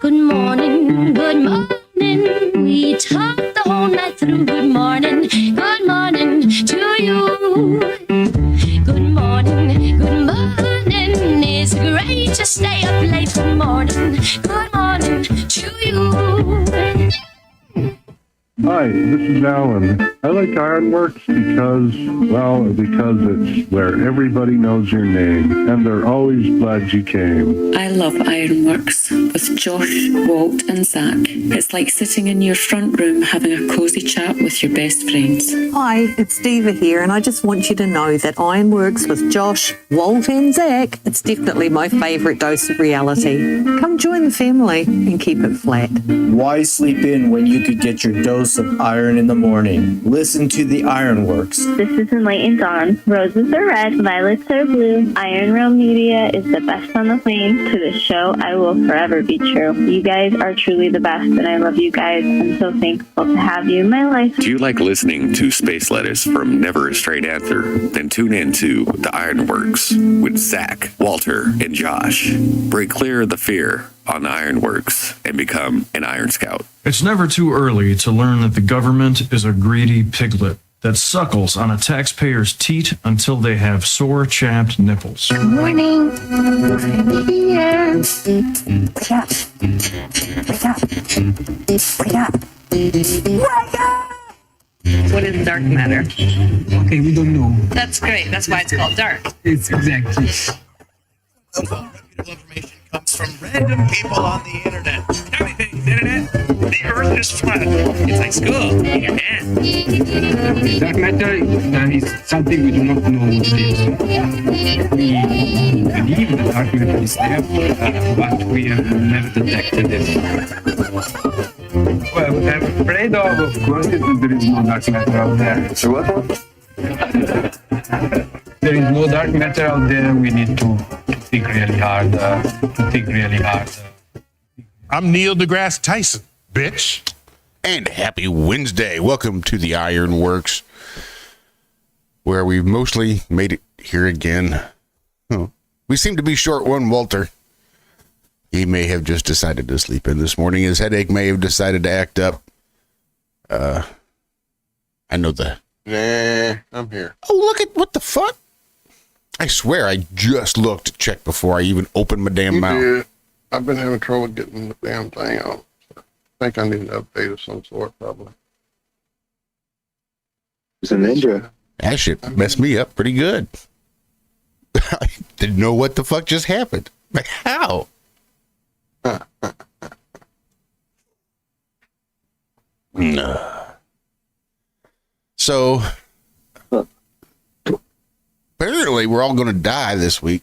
Good morning, good morning. We talked the whole night through. Good morning to you. Good morning, good morning. It's great to stay up late. Good morning to you. Hi, this is Alan. I like IRONWORX because it's where everybody knows your name, and they're always glad you came. I love IRONWORX with Josh, Walt and Zack. It's like sitting in your front room having a cosy chat with your best friends. Hi, it's Diva here, and I just want you to know that IRONWORX with Josh, Walt and Zack, it's definitely my favourite dose of reality. Come join the family and keep it flat. Why sleep in when you could get your dose of iron in the morning? Listen to the IRONWORX. This is Enlightened Dawn. Roses are red, violets are blue. Ironrealmmedia is the best on the plane. To this show, I will forever be true. You guys are truly the best, and I love you guys. I'm so thankful to have you in my life. Do you like listening to space letters from Never a Straight Answer? Then tune in to the IRONWORX with Zack, Walter, and Josh. Break clear of the fear on the IRONWORX and become an Iron Scout. It's never too early to learn that the government is a greedy piglet that suckles on a taxpayer's teat until they have sore, chapped nipples. Good morning. I'm here. Wake up. Wake up. Wake up. Wake up. What is dark matter? Okay, we don't know. That's great. That's why it's called dark. It's exactly. Reputable information comes from random people on the internet. Tell me things, internet. The earth is flat. It's like school. Yeah. Dark matter is something we do not know what it is. We believe the dark matter is there, but we have never detected it. Well, I'm afraid of course, there is no dark matter out there. So what? There is no dark matter out there. We need to think really hard. I'm Neil deGrasse Tyson, bitch. And happy Wednesday. Welcome to the IRONWORX, where we've mostly made it here again. Oh, we seem to be short one, Walter. He may have just decided to sleep in this morning. His headache may have decided to act up. I know the... Nah, I'm here. Oh, look at what the fuck? I swear I just looked to check before I even opened my damn mouth. Did. I've been having trouble getting the damn thing out. So I think I need an update of some sort, probably. It's a ninja. That shit messed me up pretty good. I didn't know what the fuck just happened. Like, how? So, apparently we're all going to die this week.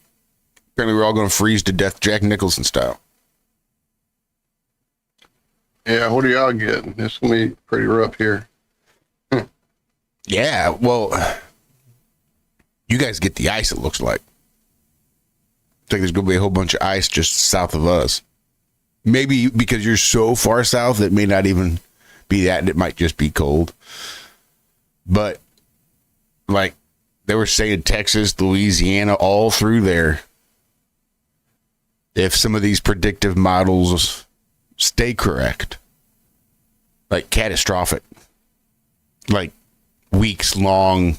Apparently we're all going to freeze to death Jack Nicholson style. Yeah, what are y'all getting? It's going to be pretty rough here. Yeah, well, you guys get the ice, it looks like. Looks like there's going to be a whole bunch of ice just south of us. Maybe because you're so far south, it may not even be that, and it might just be cold. But, like, they were saying Texas, Louisiana, all through there. If some of these predictive models stay correct, like catastrophic, like weeks long,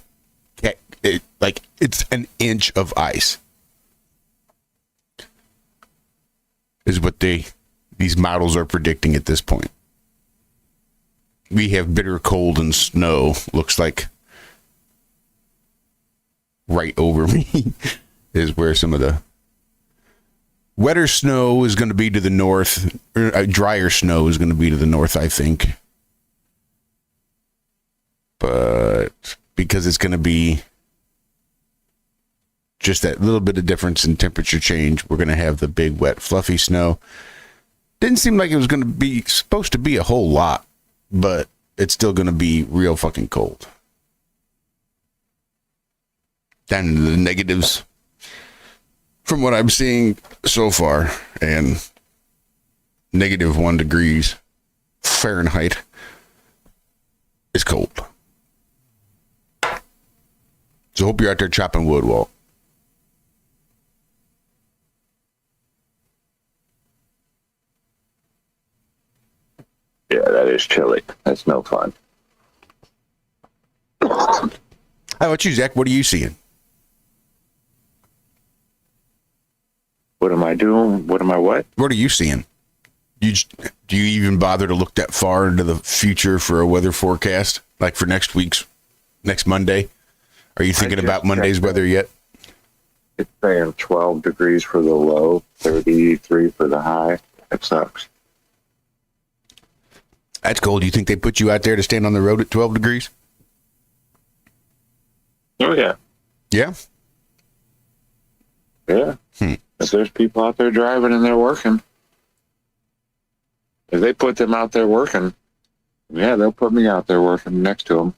like it's an inch of ice is what these models are predicting at this point. We have bitter cold and snow, looks like right over me is where some of the wetter snow is going to be to the north. Drier snow is going to be to the north, I think. But because it's going to be just that little bit of difference in temperature change, we're going to have the big, wet, fluffy snow. Didn't seem like it was going to be supposed to be a whole lot, but it's still going to be real fucking cold. Down into the negatives from what I'm seeing so far, and -1 degrees Fahrenheit is cold. So hope you're out there chopping wood, Walt. that is chilly. That's no fun. How about you, Zach? What are you seeing? What am I doing? What am I what? What are you seeing? Do you even bother to look that far into the future for a weather forecast? Like for next Monday? Are you thinking about Monday's weather yet? It's saying 12 degrees for the low, 33 for the high. That sucks. That's cold. Do you think they put you out there to stand on the road at 12 degrees? Oh, yeah. Yeah? Yeah. If there's people out there driving and they're working, if they put them out there working, yeah, they'll put me out there working next to them.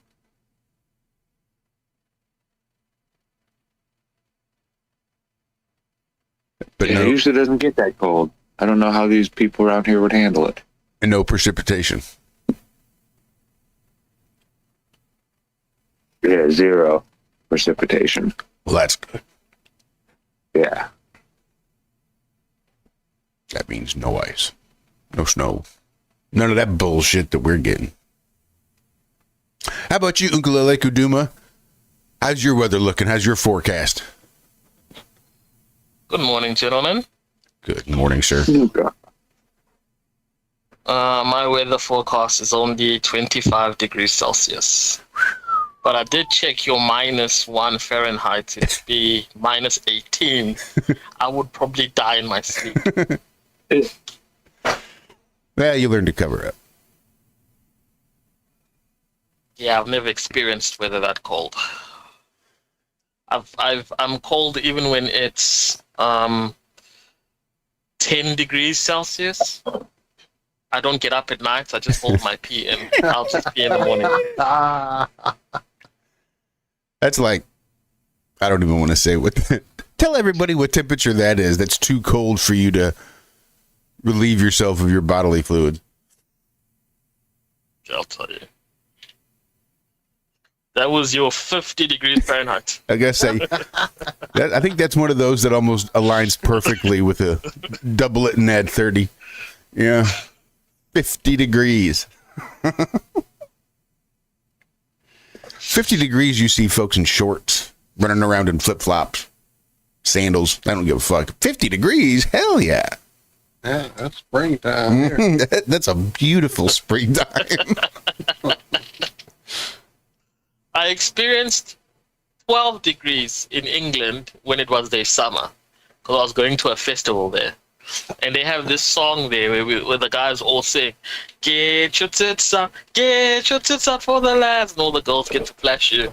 But it usually doesn't get that cold. I don't know how these people around here would handle it. And no precipitation. Yeah, 0 precipitation. Well, that's good. Yeah. That means no ice, no snow, none of that bullshit that we're getting. How about you, Ukulele Kuduma? How's your weather looking? How's your forecast? Good morning, gentlemen. Good morning, sir. My weather forecast is only 25 degrees Celsius. But I did check your -1 Fahrenheit. It'd be -18. I would probably die in my sleep. Well, you learn to cover up. Yeah, I've never experienced weather that cold. I'm cold even when it's 10 degrees Celsius. I don't get up at night. I just hold my pee and I'll just pee in the morning. That's like, I don't even want to say what. Tell everybody what temperature that is. That's too cold for you to relieve yourself of your bodily fluids. I'll tell you. That was your 50 degrees Fahrenheit. I guess I think that's one of those that almost aligns perfectly with a double it and add 30. Yeah. 50 degrees. 50 degrees, you see folks in shorts running around in flip-flops, sandals. I don't give a fuck. 50 degrees? Hell yeah. Yeah, that's springtime here. That's a beautiful springtime. I experienced 12 degrees in England when it was their summer, because I was going to a festival there. And they have this song there where the guys all sing, get your tits out for the lads, and all the girls get to flash you.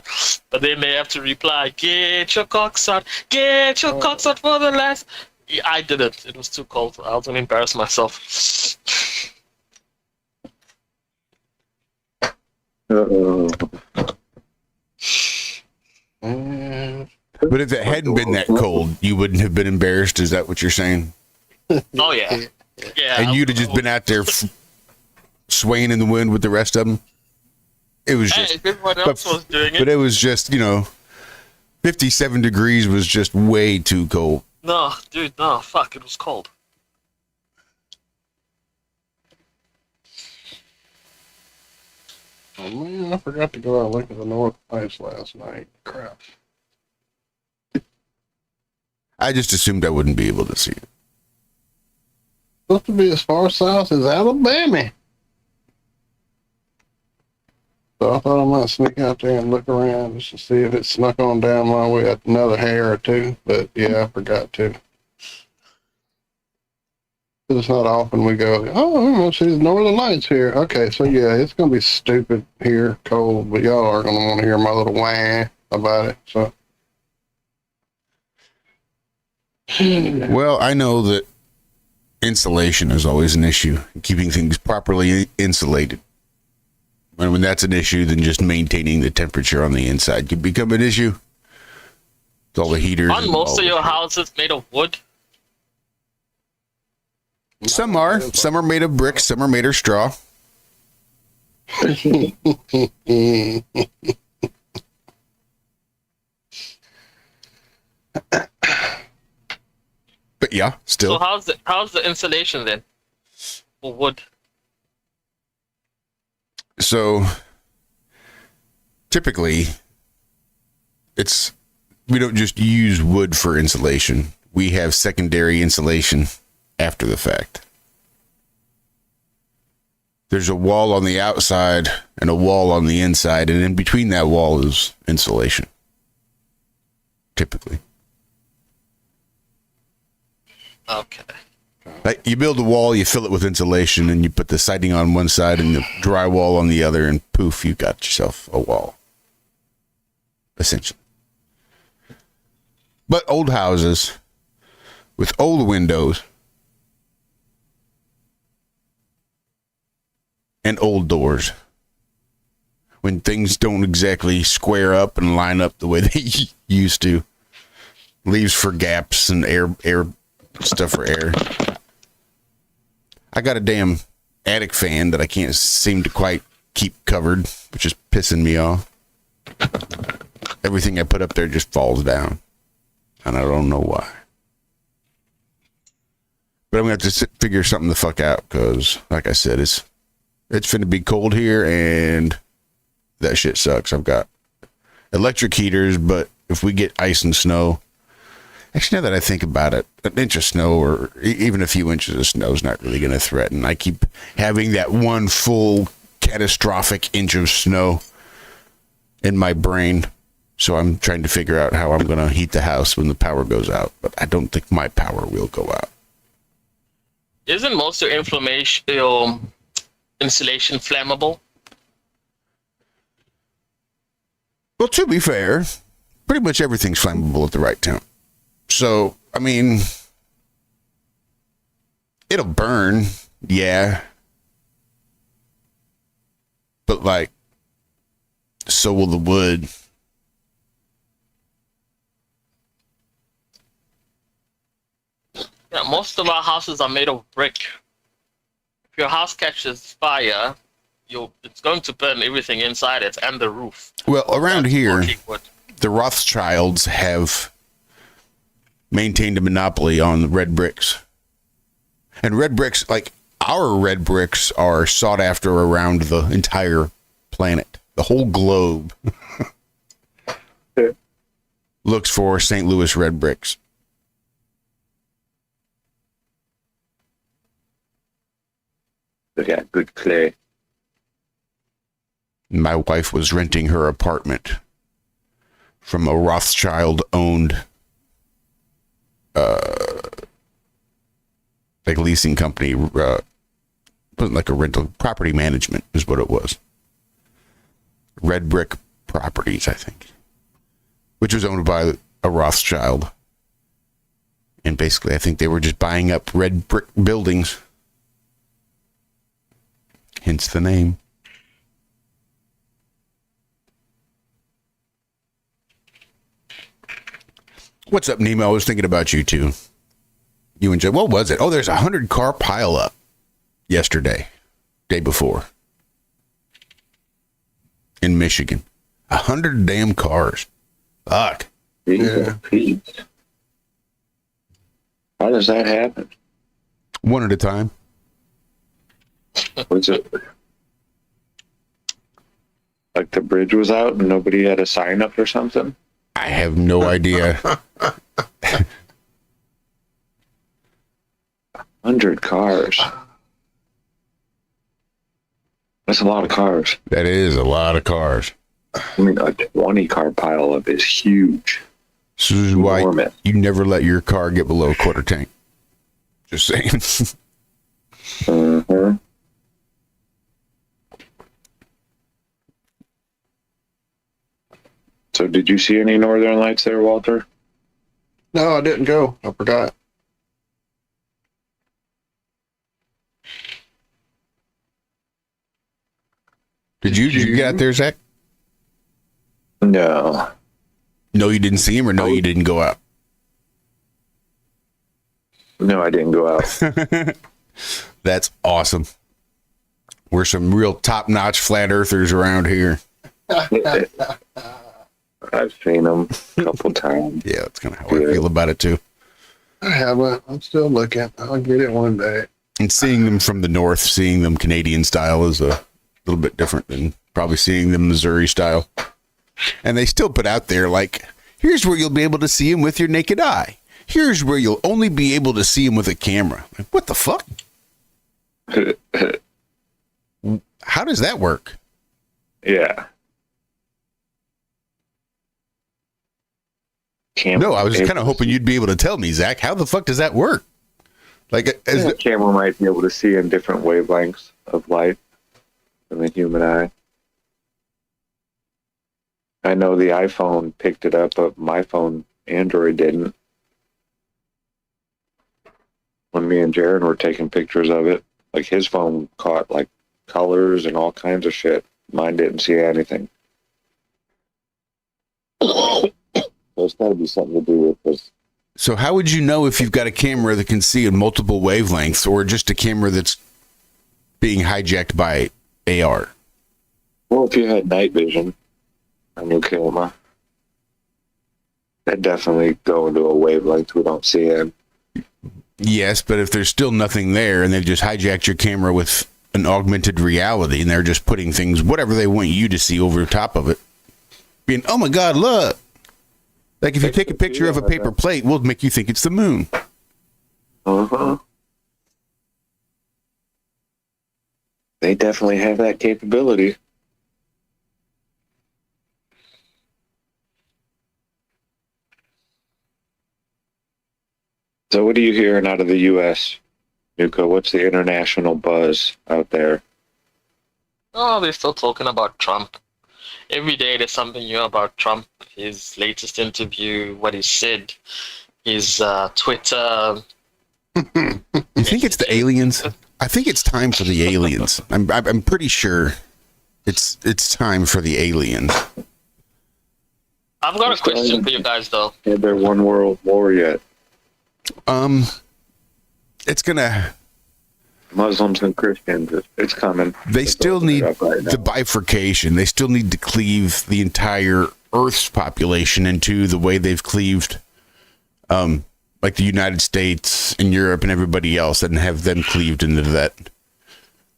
But then they have to reply, get your cocks out for the lads. I didn't. It was too cold. I was going to embarrass myself. But if it hadn't been that cold, you wouldn't have been embarrassed. Is that what you're saying? Oh, yeah. Yeah. And you'd have just been out there swaying in the wind with the rest of them. It was just, everyone else was doing it. But it was just, 57 degrees was just way too cold. No, dude, no, fuck, it was cold. Oh man, I forgot to go out and look at the North Lights last night. Crap. I just assumed I wouldn't be able to see it. Supposed to be as far south as Alabama. So I thought I might sneak out there and look around just to see if it snuck on down my way another hair or two. But yeah, I forgot to. It's not often we go, oh, I'm going to see the Northern Lights here. Okay, so yeah, it's going to be stupid here, cold, but y'all are going to want to hear my little wah about it. So. Well, I know that insulation is always an issue, keeping things properly insulated. And when that's an issue, then just maintaining the temperature on the inside can become an issue. With all the heaters. Aren't most of your houses made of wood? Some are. Some are made of bricks. Some are made of straw. But yeah, still. So how's the insulation then for wood? So typically, we don't just use wood for insulation. We have secondary insulation after the fact. There's a wall on the outside and a wall on the inside, and in between that wall is insulation. Typically. Okay. Like you build a wall, you fill it with insulation, and you put the siding on one side and the drywall on the other, and poof, you got yourself a wall. Essentially. But old houses with old windows and old doors, when things don't exactly square up and line up the way they used to, leaves for gaps and air stuff for air. I got a damn attic fan that I can't seem to quite keep covered, which is pissing me off. Everything I put up there just falls down, and I don't know why. But I'm going to have to figure something the fuck out, because, like I said, it's finna be cold here, and that shit sucks. I've got electric heaters, but if we get ice and snow, actually, now that I think about it, an inch of snow or even a few inches of snow is not really going to threaten. I keep having that one full catastrophic inch of snow in my brain, so I'm trying to figure out how I'm going to heat the house when the power goes out, but I don't think my power will go out. Isn't most of your insulation flammable? Well, to be fair, pretty much everything's flammable at the right temp. So, I mean, it'll burn, yeah. But, like, so will the wood. Yeah, most of our houses are made of brick. If your house catches fire, it's going to burn everything inside it and the roof. Well, around here, the Rothschilds have maintained a monopoly on red bricks. And red bricks, like our red bricks, are sought after around the entire planet. The whole globe looks for St. Louis red bricks. They got good clay. My wife was renting her apartment from a Rothschild-owned like leasing company. Wasn't like a rental, property management is what it was. Red Brick Properties, I think, which was owned by a Rothschild. And basically, I think they were just buying up red brick buildings. Hence the name. What's up, Nemo? I was thinking about you too. You and Joe. What was it? Oh, there's 100 car pileup yesterday, day before, in Michigan. 100 damn cars. Fuck. Yeah. How does that happen? One at a time. Was it like the bridge was out and nobody had a sign up or something? I have no idea. 100 cars. That's a lot of cars. That is a lot of cars. I mean, a 20 car pileup is huge. This is why you never let your car get below a quarter tank. Just saying. Mm-hmm. So did you see any northern lights there, Walter? No, I didn't go. I forgot. Did you get out there, Zach? No. No, you didn't see him, or no, you didn't go out? No, I didn't go out. That's awesome. We're some real top-notch flat earthers around here. I've seen them a couple times. Yeah, that's kind of how I feel about it too. I haven't. I'm still looking. I'll get it one day. And seeing them from the north, seeing them Canadian style is a little bit different than probably seeing them Missouri style. And they still put out there like, here's where you'll be able to see him with your naked eye. Here's where you'll only be able to see him with a camera. Like, what the fuck? How does that work? Yeah. No, I was kind of hoping you'd be able to tell me, Zach. How the fuck does that work? Like, the camera might be able to see in different wavelengths of light than the human eye. I know the iPhone picked it up, but my phone, Android, didn't. When me and Jaron were taking pictures of it, like his phone caught like colors and all kinds of shit. Mine didn't see anything. There's got to be something to do with this. So how would you know if you've got a camera that can see in multiple wavelengths or just a camera that's being hijacked by AR? Well, if you had night vision on your camera, that'd definitely go into a wavelength we don't see in. Yes, but if there's still nothing there and they've just hijacked your camera with an augmented reality and they're just putting things, whatever they want you to see over the top of it, being, oh my God, look. Like if you take a picture of a paper plate, we'll make you think it's the moon. Uh-huh. They definitely have that capability. So what are you hearing out of the U.S., Nuka? What's the international buzz out there? Oh, they're still talking about Trump. Every day there's something new about Trump. His latest interview, what he said, his Twitter. You think it's the aliens? I think it's time for the aliens. I'm pretty sure it's time for the aliens. I've got a question for you guys, though. Had their one world war yet? It's gonna. Muslims and Christians, it's coming. They still need the bifurcation. They still need to cleave the entire Earth's population into the way they've cleaved, like the United States and Europe and everybody else, and have them cleaved into that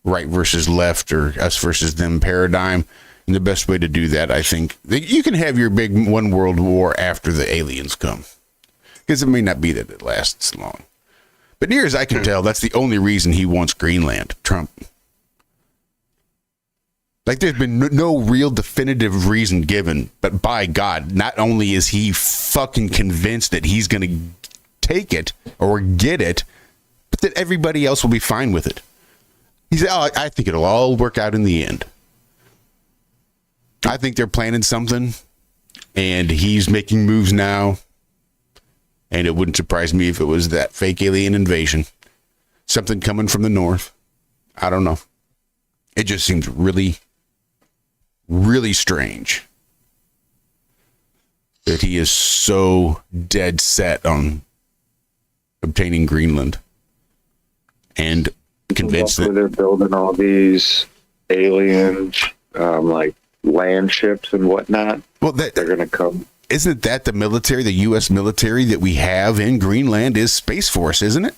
right versus left or us versus them paradigm. And the best way to do that, I think, you can have your big one world war after the aliens come, because it may not be that it lasts long. But near as I can tell, that's the only reason he wants Greenland, Trump. Like, there's been no real definitive reason given, but by God, not only is he fucking convinced that he's going to take it or get it, but that everybody else will be fine with it. He said, oh, I think it'll all work out in the end. I think they're planning something, and he's making moves now. And it wouldn't surprise me if it was that fake alien invasion. Something coming from the north. I don't know. It just seems really, really strange that he is so dead set on obtaining Greenland. And convinced that they're building all these alien, like land ships and whatnot. Well, they're going to come. Isn't that the military, the U.S. military that we have in Greenland is Space Force, isn't it?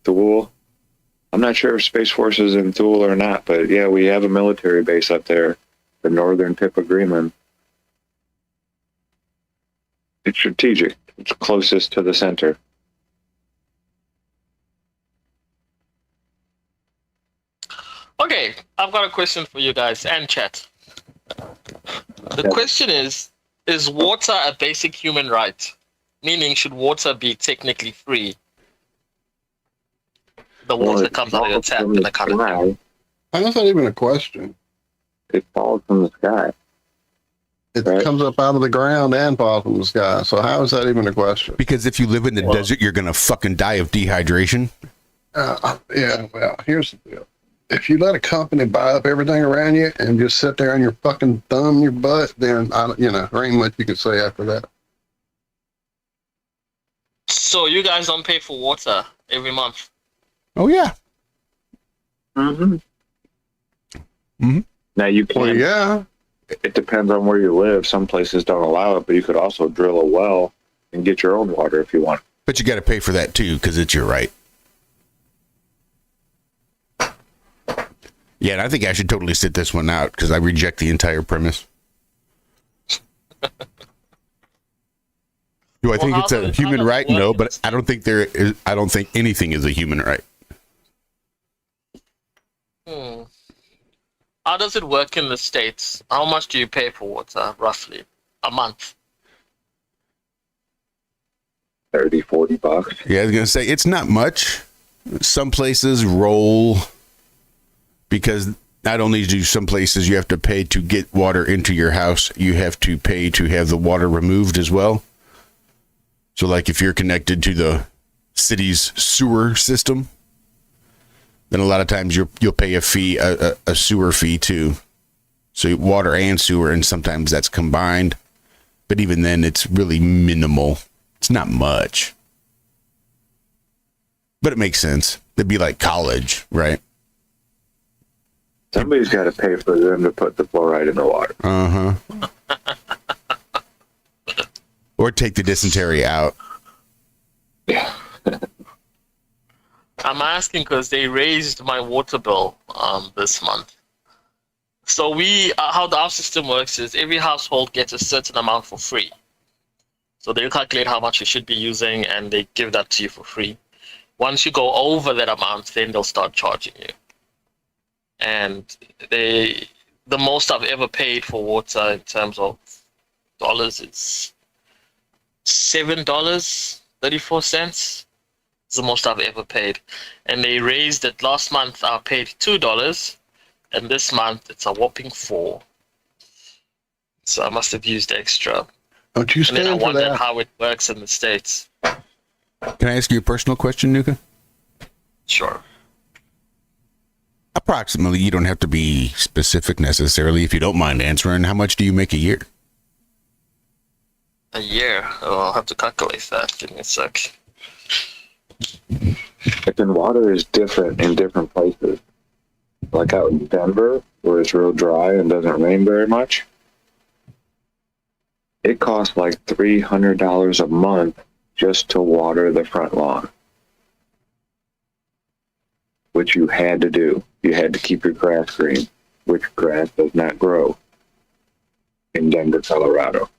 Thule. I'm not sure if Space Force is in Thule or not, but yeah, we have a military base up there, the northern tip of Greenland. It's strategic. It's closest to the center. Okay, I've got a question for you guys and chat. The question is water a basic human right? Meaning, should water be technically free? The water comes out of your tap in the country. How's that even a question? It falls from the sky. It comes up out of the ground and falls from the sky. So how is that even a question? Because if you live in the desert, you're going to fucking die of dehydration. Yeah, well, here's the deal. If you let a company buy up everything around you and just sit there on your fucking thumb, your butt, then, there ain't much you can say after that. So you guys don't pay for water every month? Oh, yeah. Mm-hmm. Mm-hmm. Now you can. Well, yeah. It depends on where you live. Some places don't allow it, but you could also drill a well and get your own water if you want. But you got to pay for that, too, because it's your right. Yeah, and I think I should totally sit this one out because I reject the entire premise. Do I think it's a human right? No, but I don't think there is. I don't think anything is a human right. How does it work in the States? How much do you pay for water, roughly, a month? $30-$40. Yeah, I was gonna say it's not much. Some places roll because not only do some places you have to pay to get water into your house, you have to pay to have the water removed as well. So, like if you're connected to the city's sewer system, then a lot of times you'll pay a fee, a sewer fee too. So water and sewer, and sometimes that's combined. But even then, it's really minimal. It's not much. But it makes sense. It'd be like college, right? Somebody's got to pay for them to put the fluoride in the water. Or take the dysentery out. Yeah. I'm asking because they raised my water bill this month. So how our system works is every household gets a certain amount for free. So they calculate how much you should be using and they give that to you for free. Once you go over that amount, then they'll start charging you. And the most I've ever paid for water in terms of dollars, it's $7.34. It's the most I've ever paid. And they raised it last month. I paid $2, and this month it's a whopping $4. So I must have used extra. Don't you And then I stand for wondered that? how it works in the States. Can I ask you a personal question, Nuka? Sure. Approximately, you don't have to be specific necessarily. If you don't mind answering, how much do you make a year? A year? Oh, I'll have to calculate that. Give me a sec. And water is different in different places. Like out in Denver, where it's real dry and doesn't rain very much, it costs like $300 a month just to water the front lawn, which you had to do. You had to keep your grass green, which grass does not grow in Denver, Colorado.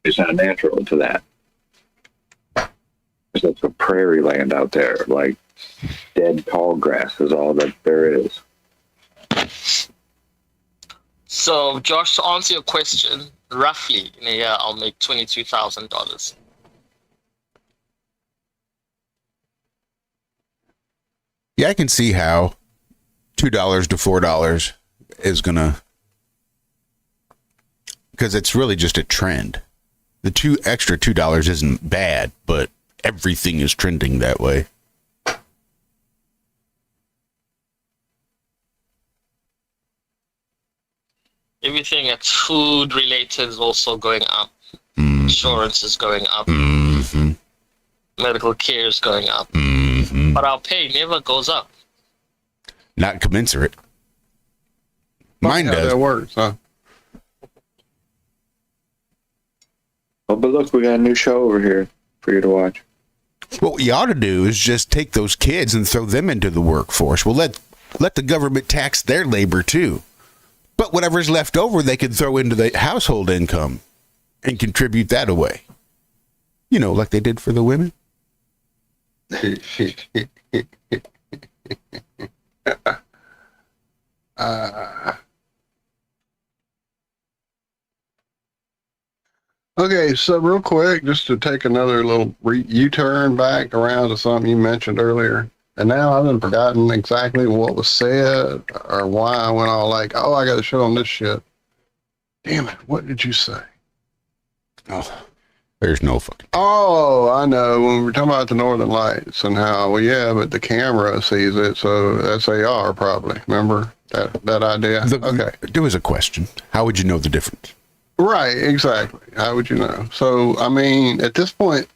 It's not natural to that. It's a prairie land out there, like dead tall grass is all that there is. So, Josh, to answer your question, roughly in a year, I'll make $22,000. Yeah, I can see how $2 to $4 is gonna, because it's really just a trend. The extra $2 isn't bad, but everything is trending that way. Everything that's food related is also going up. Insurance is going up. Medical care is going up. But our pay never goes up. Not commensurate. Mine Funny how does. that works, huh? Oh, but look, we got a new show over here for you to watch. What we ought to do is just take those kids and throw them into the workforce. Well, let the government tax their labor too. But whatever's left over, they can throw into the household income and contribute that away. You know, like they did for the women. Okay, so real quick, just to take another little U-turn back around to something you mentioned earlier. And now I've forgotten exactly what was said or why I went all like, oh, I got to show them this shit. Damn it, what did you say? Oh, there's no fucking... Oh, I know. When we were talking about the Northern Lights and how, well, yeah, but the camera sees it, so that's AR probably. Remember that idea? Okay. There was a question. How would you know the difference? Right, exactly. How would you know? So, I mean, at this point,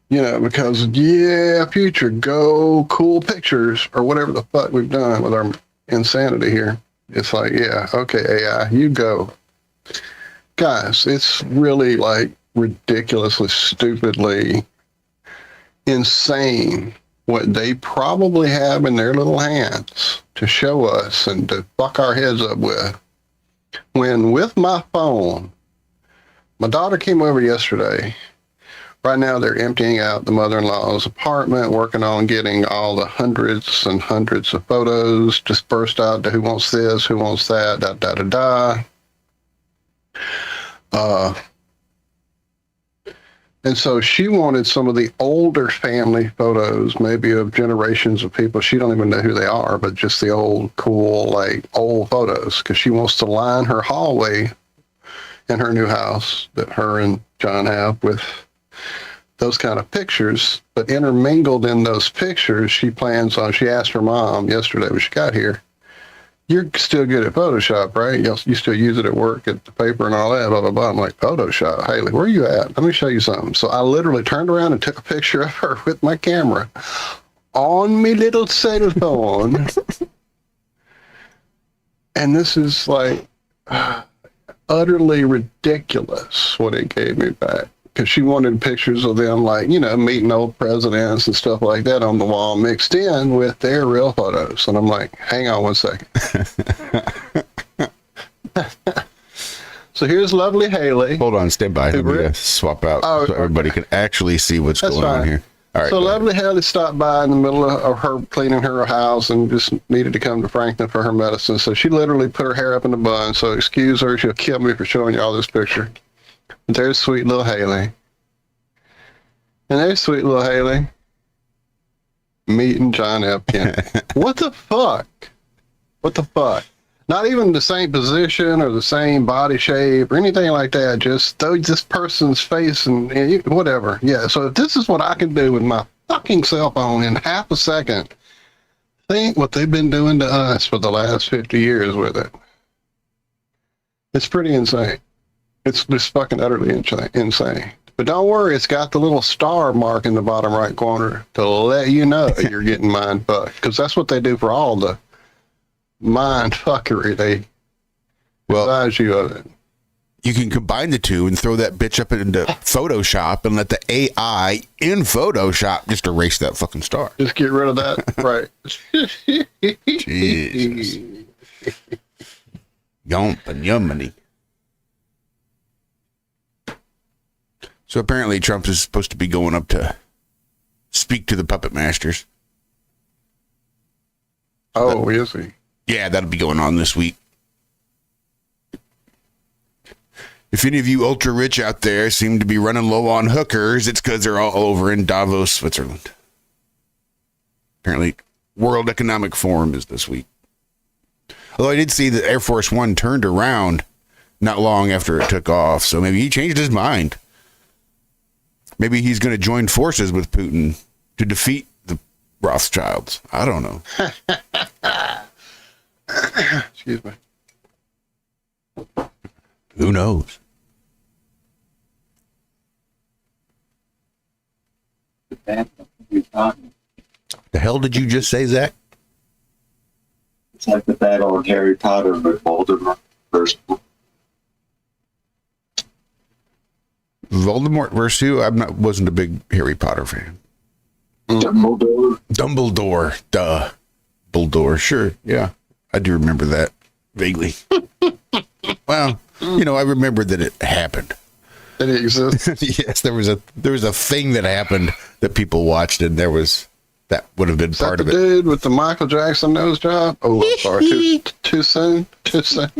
you know, because, yeah, future, go cool pictures or whatever the fuck we've done with our insanity here. It's like, yeah, okay, AI, you go. Guys, it's really like ridiculously, stupidly insane what they probably have in their little hands to show us and to fuck our heads up with. When with my phone, my daughter came over yesterday. Right now they're emptying out the mother-in-law's apartment, working on getting all the hundreds and hundreds of photos dispersed out to who wants this, who wants that, and so she wanted some of the older family photos, maybe of generations of people. She don't even know who they are, but just the old, cool, like old photos, because she wants to line her hallway in her new house that her and John have with those kind of pictures. But intermingled in those pictures, she asked her mom yesterday when she got here, "You're still good at Photoshop, right? You still use it at work, at the paper and all that, blah, blah, blah." I'm like, "Photoshop? Haley, where are you at? Let me show you something." So I literally turned around and took a picture of her with my camera on me little cell phone. And this is like utterly ridiculous what it gave me back. Because she wanted pictures of them, like, meeting old presidents and stuff like that on the wall mixed in with their real photos. And I'm like, hang on one second. So here's lovely Haley. Hold on, stand by. Let me swap out so everybody can actually see what's going on here. All right. So lovely Haley stopped by in the middle of her cleaning her house and just needed to come to Franklin for her medicine. So she literally put her hair up in a bun. So excuse her, she'll kill me for showing you all this picture. There's sweet little Haley. And there's sweet little Haley meeting John F. Kennedy. What the fuck? What the fuck? Not even the same position or the same body shape or anything like that. Just this person's face and whatever. Yeah, so if this is what I can do with my fucking cell phone in half a second, think what they've been doing to us for the last 50 years with it. It's pretty insane. It's just fucking utterly insane. But don't worry, it's got the little star mark in the bottom right corner to let you know you're getting mind fucked. Because that's what they do for all the mind fuckery. They advise you of it. You can combine the two and throw that bitch up into Photoshop and let the AI in Photoshop just erase that fucking star. Just get rid of that. Right. Jesus. Yummy. So apparently Trump is supposed to be going up to speak to the puppet masters. Oh, is he? Yeah, that'll be going on this week. If any of you ultra rich out there seem to be running low on hookers, it's because they're all over in Davos, Switzerland. Apparently, World Economic Forum is this week. Although I did see that Air Force One turned around not long after it took off, so maybe he changed his mind. Maybe he's going to join forces with Putin to defeat the Rothschilds. I don't know. Excuse me. Who knows? The hell did you just say, Zach? It's like the battle of Harry Potter with Voldemort versus Voldemort versus who? Wasn't a big Harry Potter fan. Dumbledore. Duh. Dumbledore. Sure. Yeah. I do remember that vaguely. Well, I remember that it happened. Did it exist? Yes, there was a thing that happened that people watched, and that would have been part of it. Dude with the Michael Jackson nose job? Oh, I'm sorry. Too soon? Too soon?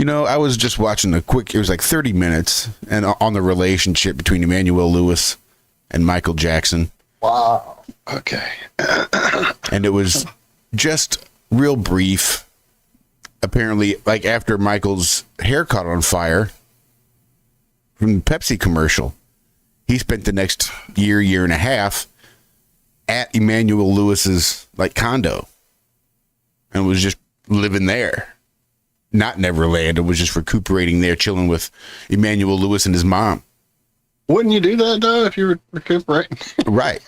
I was just watching it was like 30 minutes, and on the relationship between Emmanuel Lewis and Michael Jackson. Wow. Okay. And it was just real brief. Apparently, like after Michael's hair caught on fire from the Pepsi commercial, he spent the next year and a half at Emmanuel Lewis's condo and was just living there. Not Neverland. It was just recuperating there, chilling with Emmanuel Lewis and his mom. Wouldn't you do that, though, if you were recuperating? Right.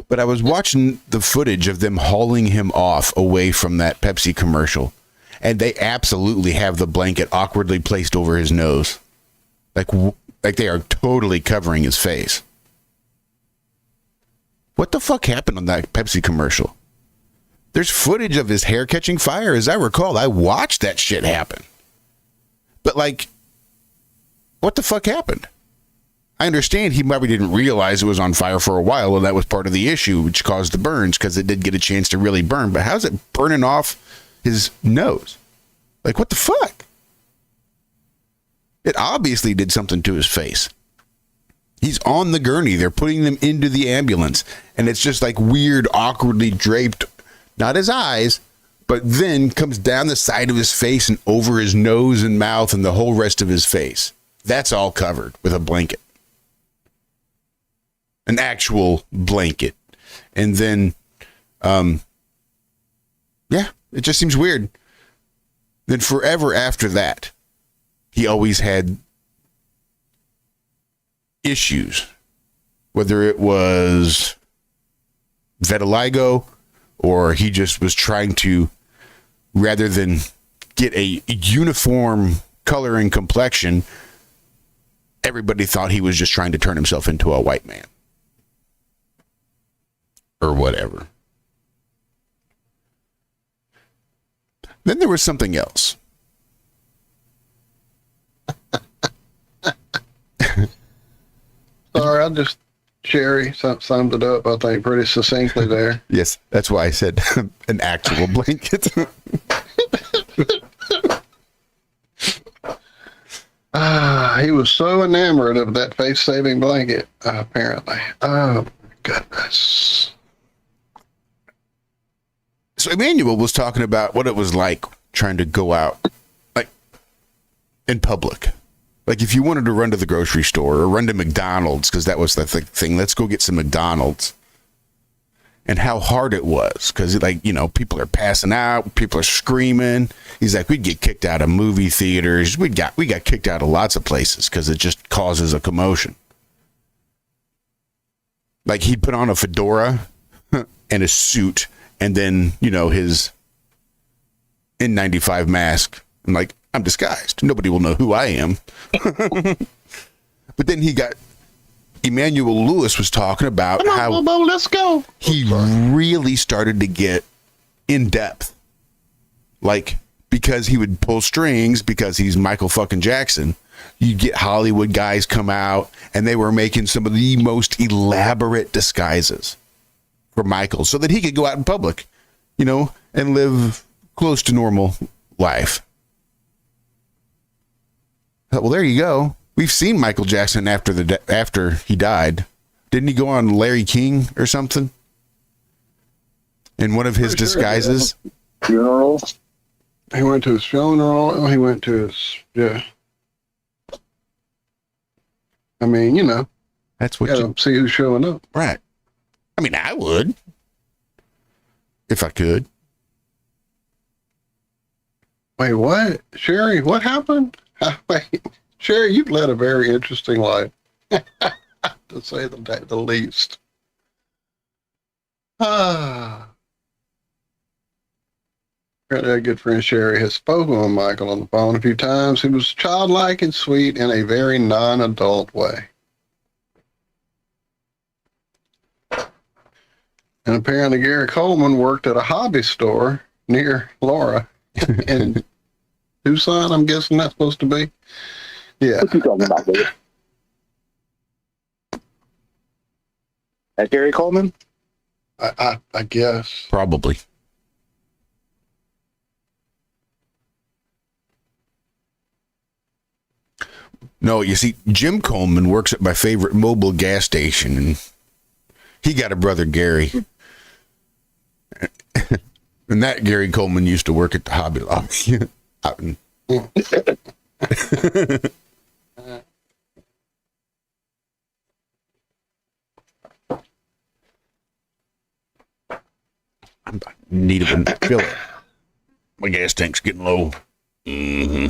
But I was watching the footage of them hauling him off away from that Pepsi commercial, and they absolutely have the blanket awkwardly placed over his nose. Like they are totally covering his face. What the fuck happened on that Pepsi commercial? There's footage of his hair catching fire. As I recall, I watched that shit happen. But like, what the fuck happened? I understand he probably didn't realize it was on fire for a while, and that was part of the issue, which caused the burns, because it did get a chance to really burn. But how's it burning off his nose? Like, what the fuck? It obviously did something to his face. He's on the gurney. They're putting them into the ambulance, and it's just like weird, awkwardly draped, not his eyes, but then comes down the side of his face and over his nose and mouth and the whole rest of his face. That's all covered with a blanket. An actual blanket. And then, yeah, it just seems weird. Then forever after that, he always had issues. Whether it was vitiligo or he just was trying to, rather than get a uniform color and complexion, everybody thought he was just trying to turn himself into a white man. Or whatever. Then there was something else. Sorry, I just, Sherry summed it up, I think, pretty succinctly there. Yes, that's why I said an actual blanket. He was so enamored of that face-saving blanket, apparently. Oh, my goodness. So Emmanuel was talking about what it was like trying to go out, like, in public. Like, if you wanted to run to the grocery store or run to McDonald's, because that was the thing, let's go get some McDonald's. And how hard it was, because, like, you know, people are passing out, people are screaming. He's like, we'd get kicked out of movie theaters. We got kicked out of lots of places because it just causes a commotion. Like, he'd put on a fedora and a suit, and then, you know, his N95 mask. I'm like, I'm disguised. Nobody will know who I am. But then Emmanuel Lewis was talking about how let's go. He really started to get in depth. Like, because he would pull strings, because he's Michael fucking Jackson, you'd get Hollywood guys come out, and they were making some of the most elaborate disguises for Michael so that he could go out in public, you know, and live close to normal life. Well, there you go. We've seen Michael Jackson after he died. Didn't he go on Larry King or something? In one of his disguises? Funeral. He went to his funeral. He went to his, yeah. I mean, you know. That's what you see who's showing up. Right. I mean, I would. If I could. Wait, what? Sherry, what happened? Wait, Sherry, you've led a very interesting life, to say the least. Apparently our good friend Sherry has spoken with Michael on the phone a few times. He was childlike and sweet in a very non-adult way. And apparently Gary Coleman worked at a hobby store near Laura in Tucson, I'm guessing that's supposed to be. Yeah. What you talking about, David? At Gary Coleman? I guess. Probably. No, you see, Jim Coleman works at my favorite mobile gas station, and he got a brother, Gary. And that Gary Coleman used to work at the Hobby Lobby. Out in... I need to fill it. My gas tank's getting low. Mm-hmm.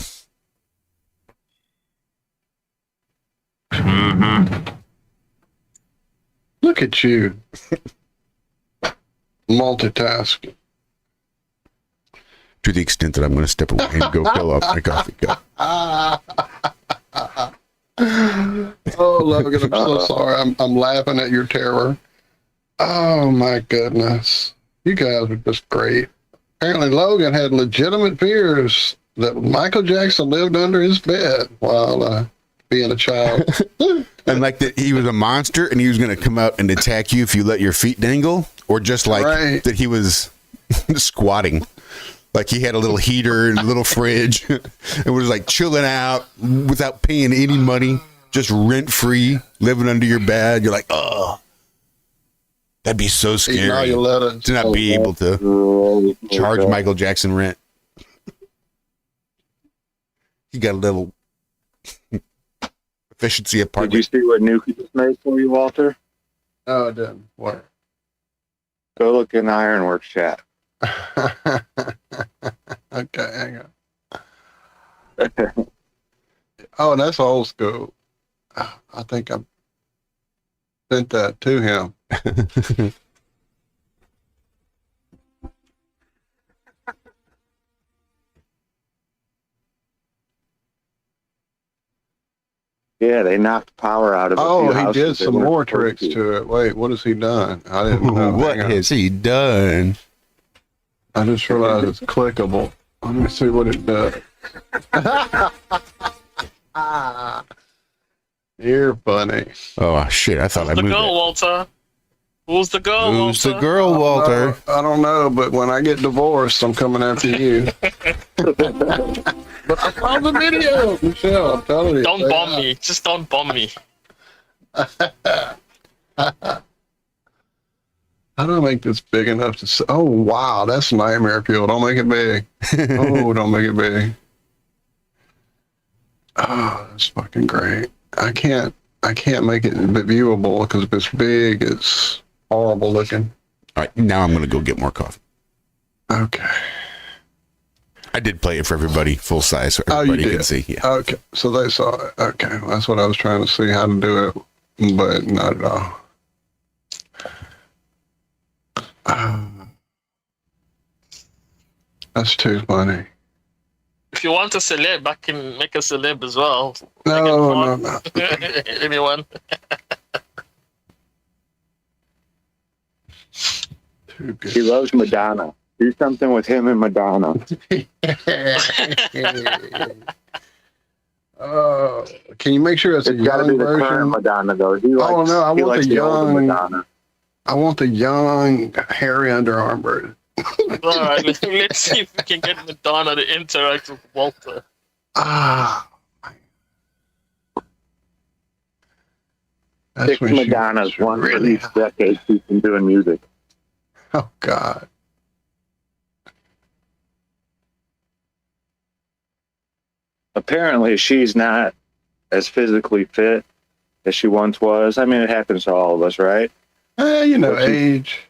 Mm-hmm. Look at you. Multitasking. To the extent that I'm going to step away and go fill up my coffee cup. Oh, Logan, I'm so sorry. I'm laughing at your terror. Oh my goodness. You guys are just great. Apparently Logan had legitimate fears that Michael Jackson lived under his bed while being a child. And like that he was a monster and he was going to come out and attack you if you let your feet dangle, or just like that he was squatting. Like he had a little heater and a little fridge and was like chilling out without paying any money, just rent free, living under your bed. You're like, oh, that'd be so scary to not be able to charge Michael Jackson rent. He got a little efficiency apartment. Did you see what Nuki just made for you, Walter? No, it didn't. What? Go look in the Ironworks chat. Okay, hang on. Oh, that's old school. I think I sent that to him. Yeah, they knocked power out of it. Oh, he did some more tricks to it. Wait, what has he done? I didn't know. What has he done? I just realized it's clickable. Let me see what it does. You're funny. Oh, shit. I thought I Who's the moved girl, it. Walter? Who's the girl, Who's the Walter? girl, Walter? I don't know, but when I get divorced, I'm coming after you. But I found the video, Michelle. I'm telling you. Don't bomb me. Just don't bomb me. How do I make this big enough to say? Oh, wow, that's nightmare fuel. Don't make it big. Oh, don't make it big. Oh, that's fucking great. I can't make it viewable because if it's big, it's horrible looking. All right, now I'm going to go get more coffee. Okay. I did play it for everybody, full size, so everybody can see. Yeah. Okay, so they saw it. Okay, well, that's what I was trying to see how to do it, but not at all. That's too funny. If you want a celeb, I can make a celeb as well. No. Anyone? He loves Madonna. Do something with him and Madonna. Can you make sure it's a gotta young be the current version? Madonna, though. He Oh likes, no, I he want likes the older young Madonna. I want the young hairy underarm version. All right, let's see if we can get Madonna to interact with Walter. Six Madonnas, one for each decade she's been doing music. Oh God. Apparently, she's not as physically fit as she once was. I mean, it happens to all of us, right? You know, age.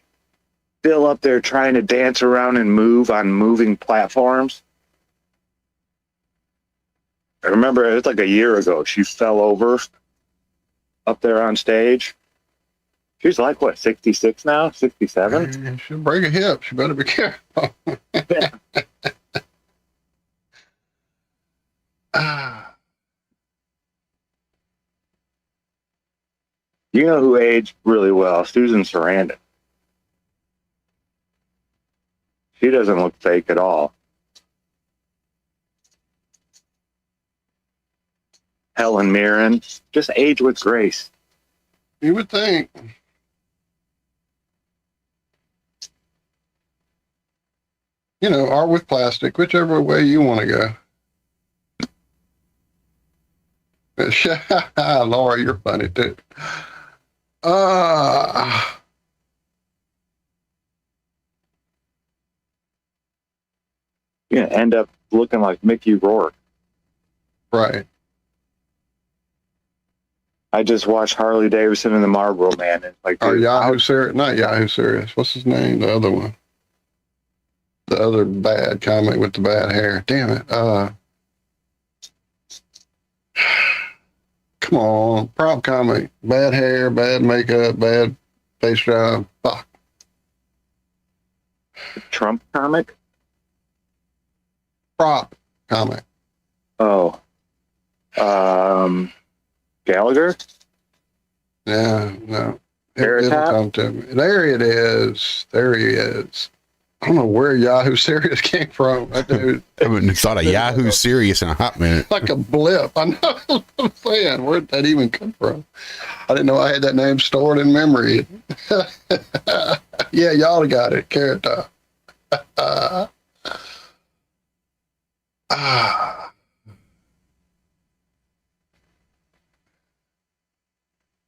Still up there trying to dance around and move on moving platforms. I remember it was like a year ago. She fell over up there on stage. She's like, what, 66 now? 67? She'll break a hip. She better be careful. You know who aged really well? Susan Sarandon. She doesn't look fake at all. Helen Mirren, just age with grace. You would think. You know, or with plastic, whichever way you want to go. Laura, you're funny too. You're gonna end up looking like Mickey Rourke. Right. I just watched Harley Davidson and the Marlboro Man. It's like, Or Yahoo Serious, not Yahoo Serious. What's his name? The other one. The other bad comic with the bad hair. Damn it. Come on. Prop comic. Bad hair, bad makeup, bad face job. Fuck. Trump comic? Prop comic. Oh. Gallagher? Yeah, no. It'll come to me. There it is. There he is. I don't know where Yahoo Serious came from. That dude. I haven't thought of Yahoo Serious in a hot minute. Like a blip. I know what I'm saying. Where'd that even come from? I didn't know I had that name stored in memory. Yeah, y'all got it. Carrot Top.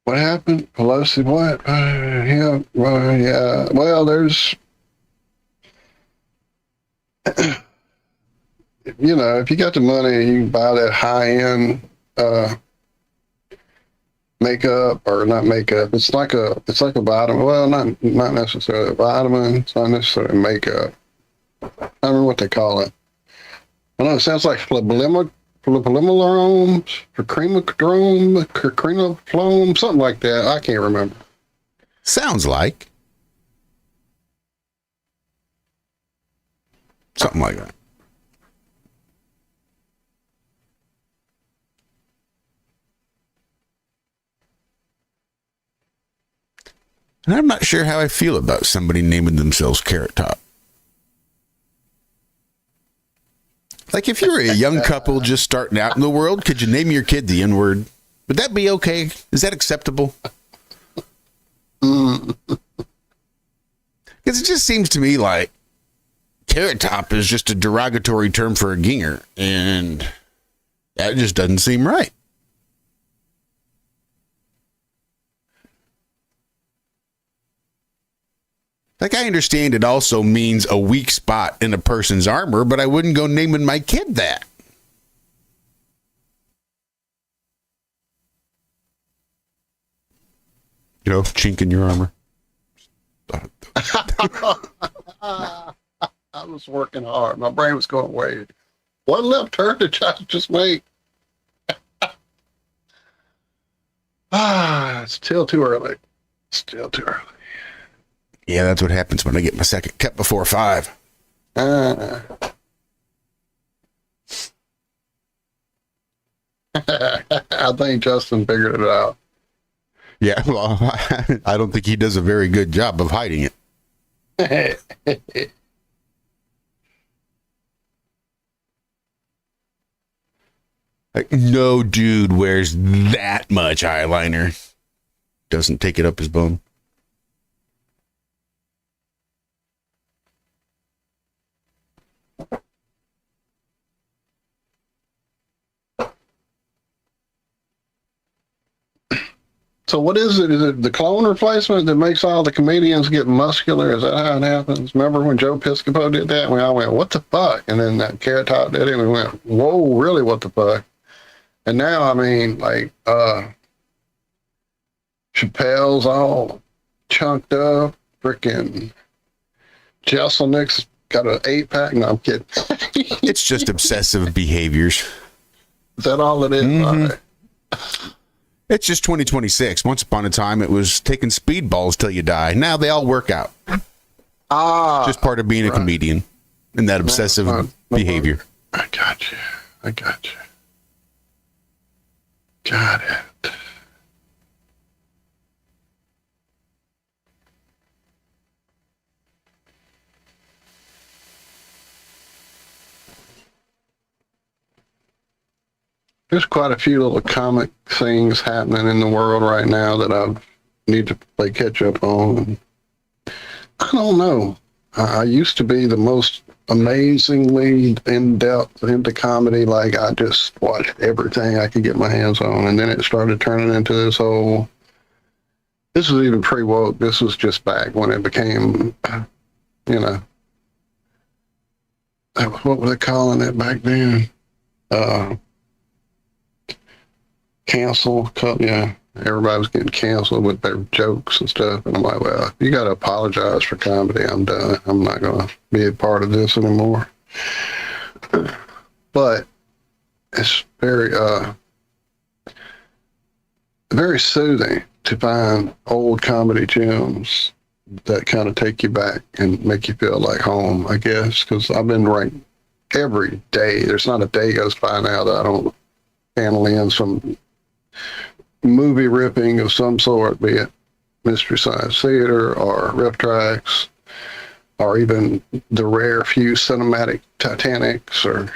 What happened? Pelosi, what? Yeah, well, yeah. Well, there's, you know, if you got the money, you can buy that high-end makeup, or not makeup. It's like a vitamin. Well, not necessarily a vitamin. It's not necessarily makeup. I don't know what they call it. I know it sounds like flablima. Crenochrome, something like that. I can't remember. Sounds like. Something like that. And I'm not sure how I feel about somebody naming themselves Carrot Top. Like, if you were a young couple just starting out in the world, could you name your kid the N-word? Would that be okay? Is that acceptable? Because it just seems to me like Carrot Top is just a derogatory term for a ginger, and that just doesn't seem right. Like, I understand it also means a weak spot in a person's armor, but I wouldn't go naming my kid that. You know, chink in your armor. I was working hard. My brain was going, wait, what left turn did I just make? It's still too early. Still too early. Yeah, that's what happens when I get my second cup before 5. I think Justin figured it out. Yeah, well, I don't think he does a very good job of hiding it. Like, no dude wears that much eyeliner. Doesn't take it up his bum. So what is it? Is it the clone replacement that makes all the comedians get muscular? Is that how it happens? Remember when Joe Piscopo did that? We all went, what the fuck? And then that Carrot Top did it, and we went, whoa, really, what the fuck? And now, I mean, like, Chappelle's all chunked up. Freaking Jesselnick's got an 8-pack. No, I'm kidding. It's just obsessive behaviors. Is that all it is? Mm-hmm. All right. It's just 2026. Once upon a time, it was taking speedballs till you die. Now they all work out. Just part of being a comedian and that obsessive behavior. I got you. Got it. There's quite a few little comic things happening in the world right now that I need to play catch up on. I don't know. I used to be the most amazingly in-depth into comedy. Like, I just watched everything I could get my hands on. And then it started turning into this whole, this was even pre-woke. This was just back when it became, you know, what were they calling it back then? Cancel, yeah. Everybody was getting canceled with their jokes and stuff. And I'm like, well, you got to apologize for comedy. I'm done. I'm not going to be a part of this anymore. But it's very, very soothing to find old comedy gems that kind of take you back and make you feel like home, I guess, because I've been ranked every day. There's not a day goes by now that I don't handle in some movie ripping of some sort, be it Mystery Science Theater or Riff Tracks, or even the rare few cinematic Titanics, or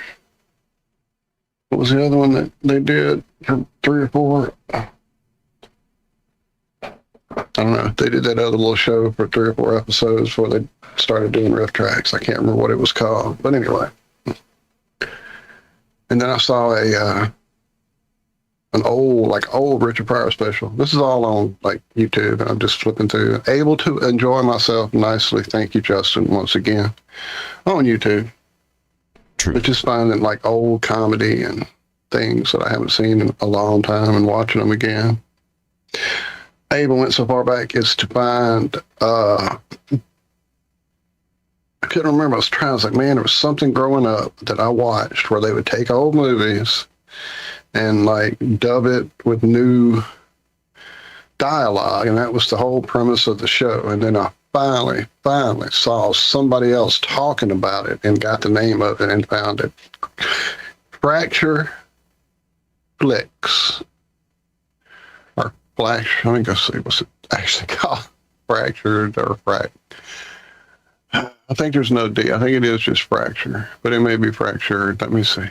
what was the other one that they did for 3 or 4? I don't know. They did that other little show for 3 or 4 episodes before they started doing Riff Tracks. I can't remember what it was called, but anyway. And then I saw an old Richard Pryor special. This is all on like YouTube, and I'm just flipping through. Able to enjoy myself nicely. Thank you, Justin, once again, on YouTube. True. But just finding like old comedy and things that I haven't seen in a long time and watching them again. I even went so far back as to find, I couldn't remember. I was like, man, there was something growing up that I watched where they would take old movies and like dub it with new dialogue. And that was the whole premise of the show. And then I finally saw somebody else talking about it and got the name of it and found it. Fracture Flicks. Flash, I think I see what's it actually called, Fractured or Fract. I think there's no D. I think it is just Fracture, but it may be Fractured. Let me see.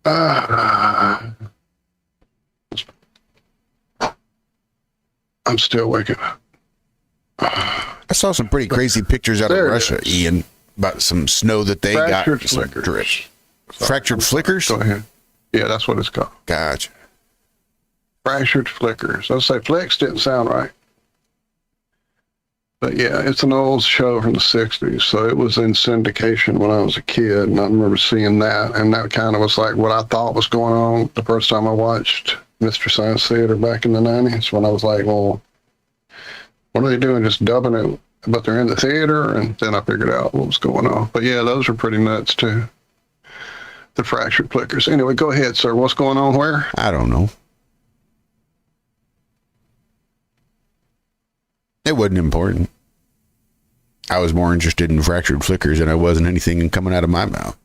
I'm still waking up. I saw some pretty crazy pictures out of Russia, Ian, about some snow that they Fractured got. Flickers. Drip. Fractured Flickers? Go ahead. Yeah, that's what it's called. Gotcha. Fractured Flickers. I'll say Flicks didn't sound right. But yeah, it's an old show from the 60s, so it was in syndication when I was a kid, and I remember seeing that, and that kind of was like what I thought was going on the first time I watched Mystery Science Theater back in the 90s, when I was like, well, what are they doing, just dubbing it, but they're in the theater? And then I figured out what was going on. But yeah, those are pretty nuts too, the Fractured Flickers. Anyway, go ahead, sir. What's going on where? I don't know. It wasn't important. I was more interested in Fractured Flickers than I was in anything coming out of my mouth.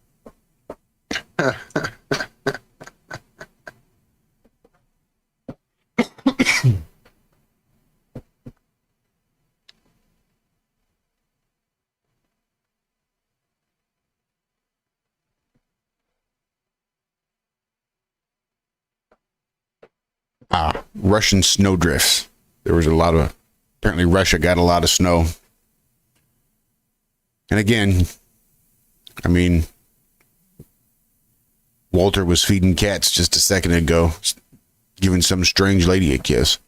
Russian snowdrifts. There was apparently Russia got a lot of snow. And again, I mean, Walter was feeding cats just a second ago, giving some strange lady a kiss.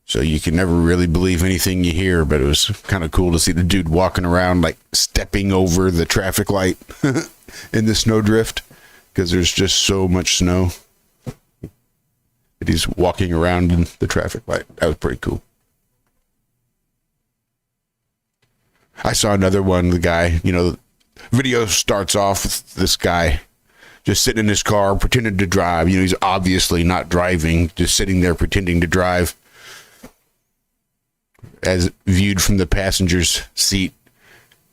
So you can never really believe anything you hear, but it was kind of cool to see the dude walking around, like stepping over the traffic light in the snowdrift, because there's just so much snow that he's walking around in the traffic light. That was pretty cool. I saw another one, the guy, video starts off with this guy just sitting in his car, pretending to drive. He's obviously not driving, just sitting there pretending to drive, as viewed from the passenger's seat.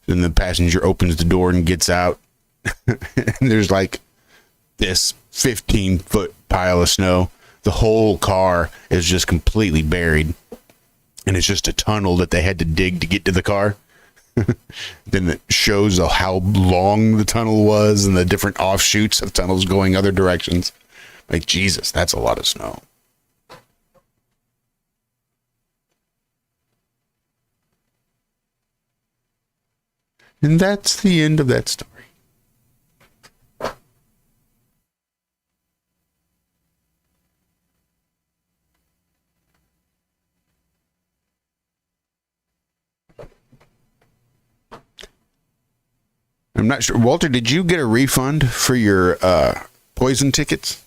And the passenger opens the door and gets out. And there's like this 15-foot pile of snow. The whole car is just completely buried. And it's just a tunnel that they had to dig to get to the car. Then it shows how long the tunnel was and the different offshoots of tunnels going other directions. Like, Jesus, that's a lot of snow. And that's the end of that story. I'm not sure. Walter, did you get a refund for your poison tickets?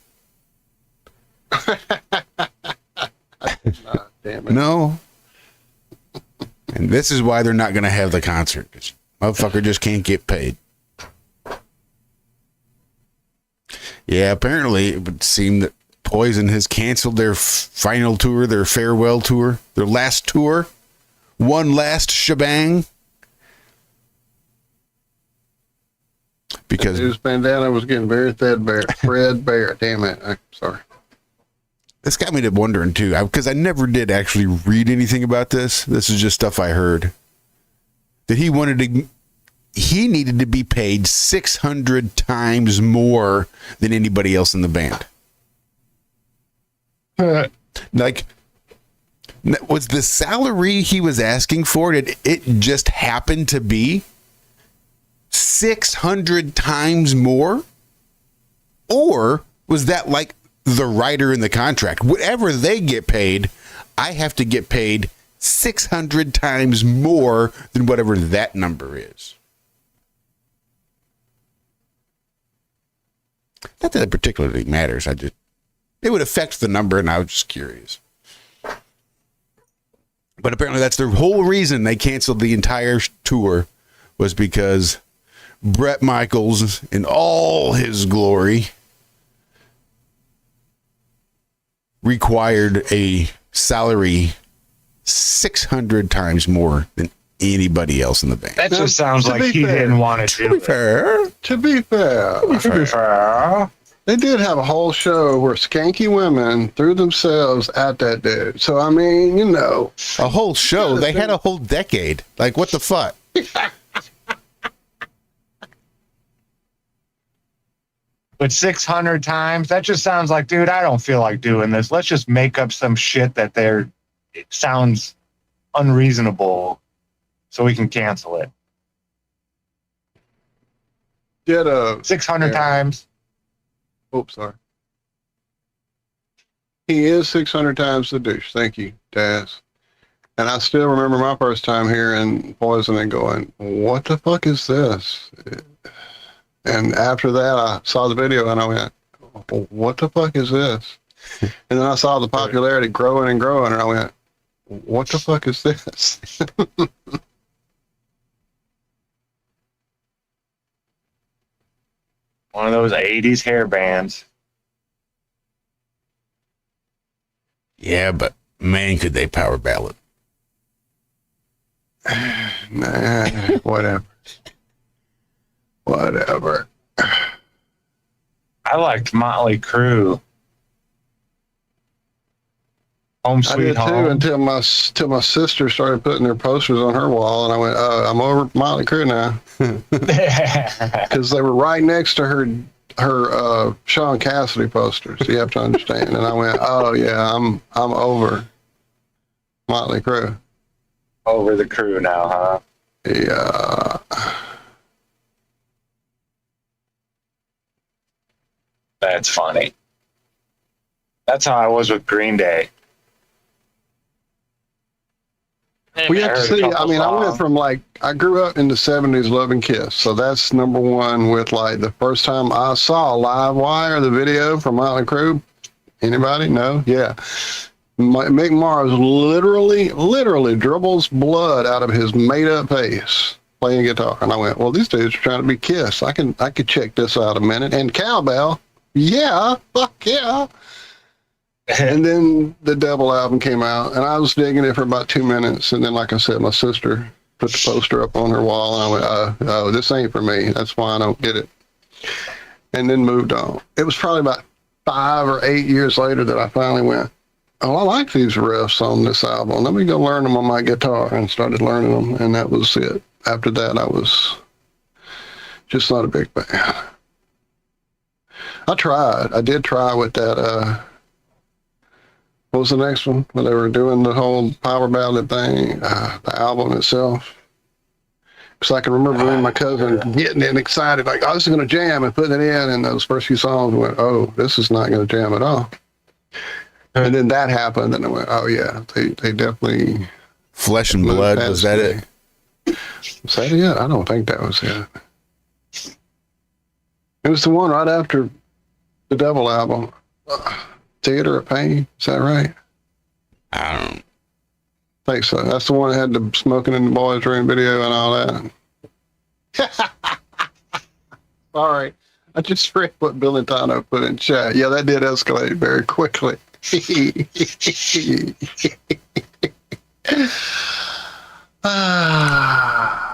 Damn it. No. And this is why they're not going to have the concert. Because motherfucker just can't get paid. Yeah, apparently it would seem that Poison has canceled their final tour, their farewell tour, their last tour. One last shebang. Because his bandana was getting very threadbare. Damn it. I'm sorry. this got me to wondering too, because I never did actually read anything about this. This is just stuff I heard. That he needed to be paid 600 times more than anybody else in the band. Like, was the salary he was asking for, did it just happen to be 600 times more? Or was that like the writer in the contract? Whatever they get paid, I have to get paid 600 times more than whatever that number is. Not that it particularly matters. It would affect the number, and I was just curious. But apparently that's the whole reason they canceled the entire tour, was because Bret Michaels, in all his glory, required a salary 600 times more than anybody else in the band. That just sounds like he didn't want to do it. To be fair, they did have a whole show where skanky women threw themselves at that dude. So, I mean, you know. A whole show? They had a whole decade. Like, what the fuck? But 600 times, that just sounds like, dude, I don't feel like doing this. Let's just make up some shit that it sounds unreasonable so we can cancel it. Get a 600 times. Oops, sorry. He is 600 times the douche. Thank you, Daz. And I still remember my first time hearing Poison and going, what the fuck is this? And after that, I saw the video and I went, what the fuck is this? And then I saw the popularity growing and growing, and I went, what the fuck is this? One of those 80s hair bands. Yeah, but man, could they power ballad. Nah, whatever. Whatever. I liked Motley Crue. Home Sweet Home. I did too, until my sister started putting their posters on her wall, and I went, I'm over Motley Crue now. Because they were right next to her Sean Cassidy posters. You have to understand. And I went, oh yeah, I'm over Motley Crue. Over the Crew now, huh? Yeah. That's funny. That's how I was with Green Day. We have to see. I mean, I went from I grew up in the 70s loving Kiss. So that's number one with the first time I saw Live Wire, the video from Motley Crue. Anybody? No? Yeah. Mick Mars literally dribbles blood out of his made up face playing guitar. And I went, well, these dudes are trying to be Kiss. I could check this out a minute. And cowbell. Yeah, fuck yeah. And then the Devil album came out, and I was digging it for about 2 minutes. And then, like I said, my sister put the poster up on her wall, and I went, oh, this ain't for me. That's why I don't get it. And then moved on. It was probably about 5 or 8 years later that I finally went, oh, I like these riffs on this album. Let me go learn them on my guitar, and started learning them, and that was it. After that, I was just not a big fan. I tried. I did try with that, what was the next one? When they were doing the whole power ballad thing, the album itself. Because I can remember me and my cousin getting it excited, like, oh, this is going to jam, and putting it in, and those first few songs went, oh, this is not going to jam at all. And then that happened, and I went, oh, yeah, they definitely... Flesh and Blood, was that it? Was that it? I don't think that was it. It was the one right after the Devil album. Theater of Pain, is that right? I don't think so. That's the one that had the smoking in the boys' room video and all that. Sorry, I just read what Billy Tano put in chat. Yeah, that did escalate very quickly.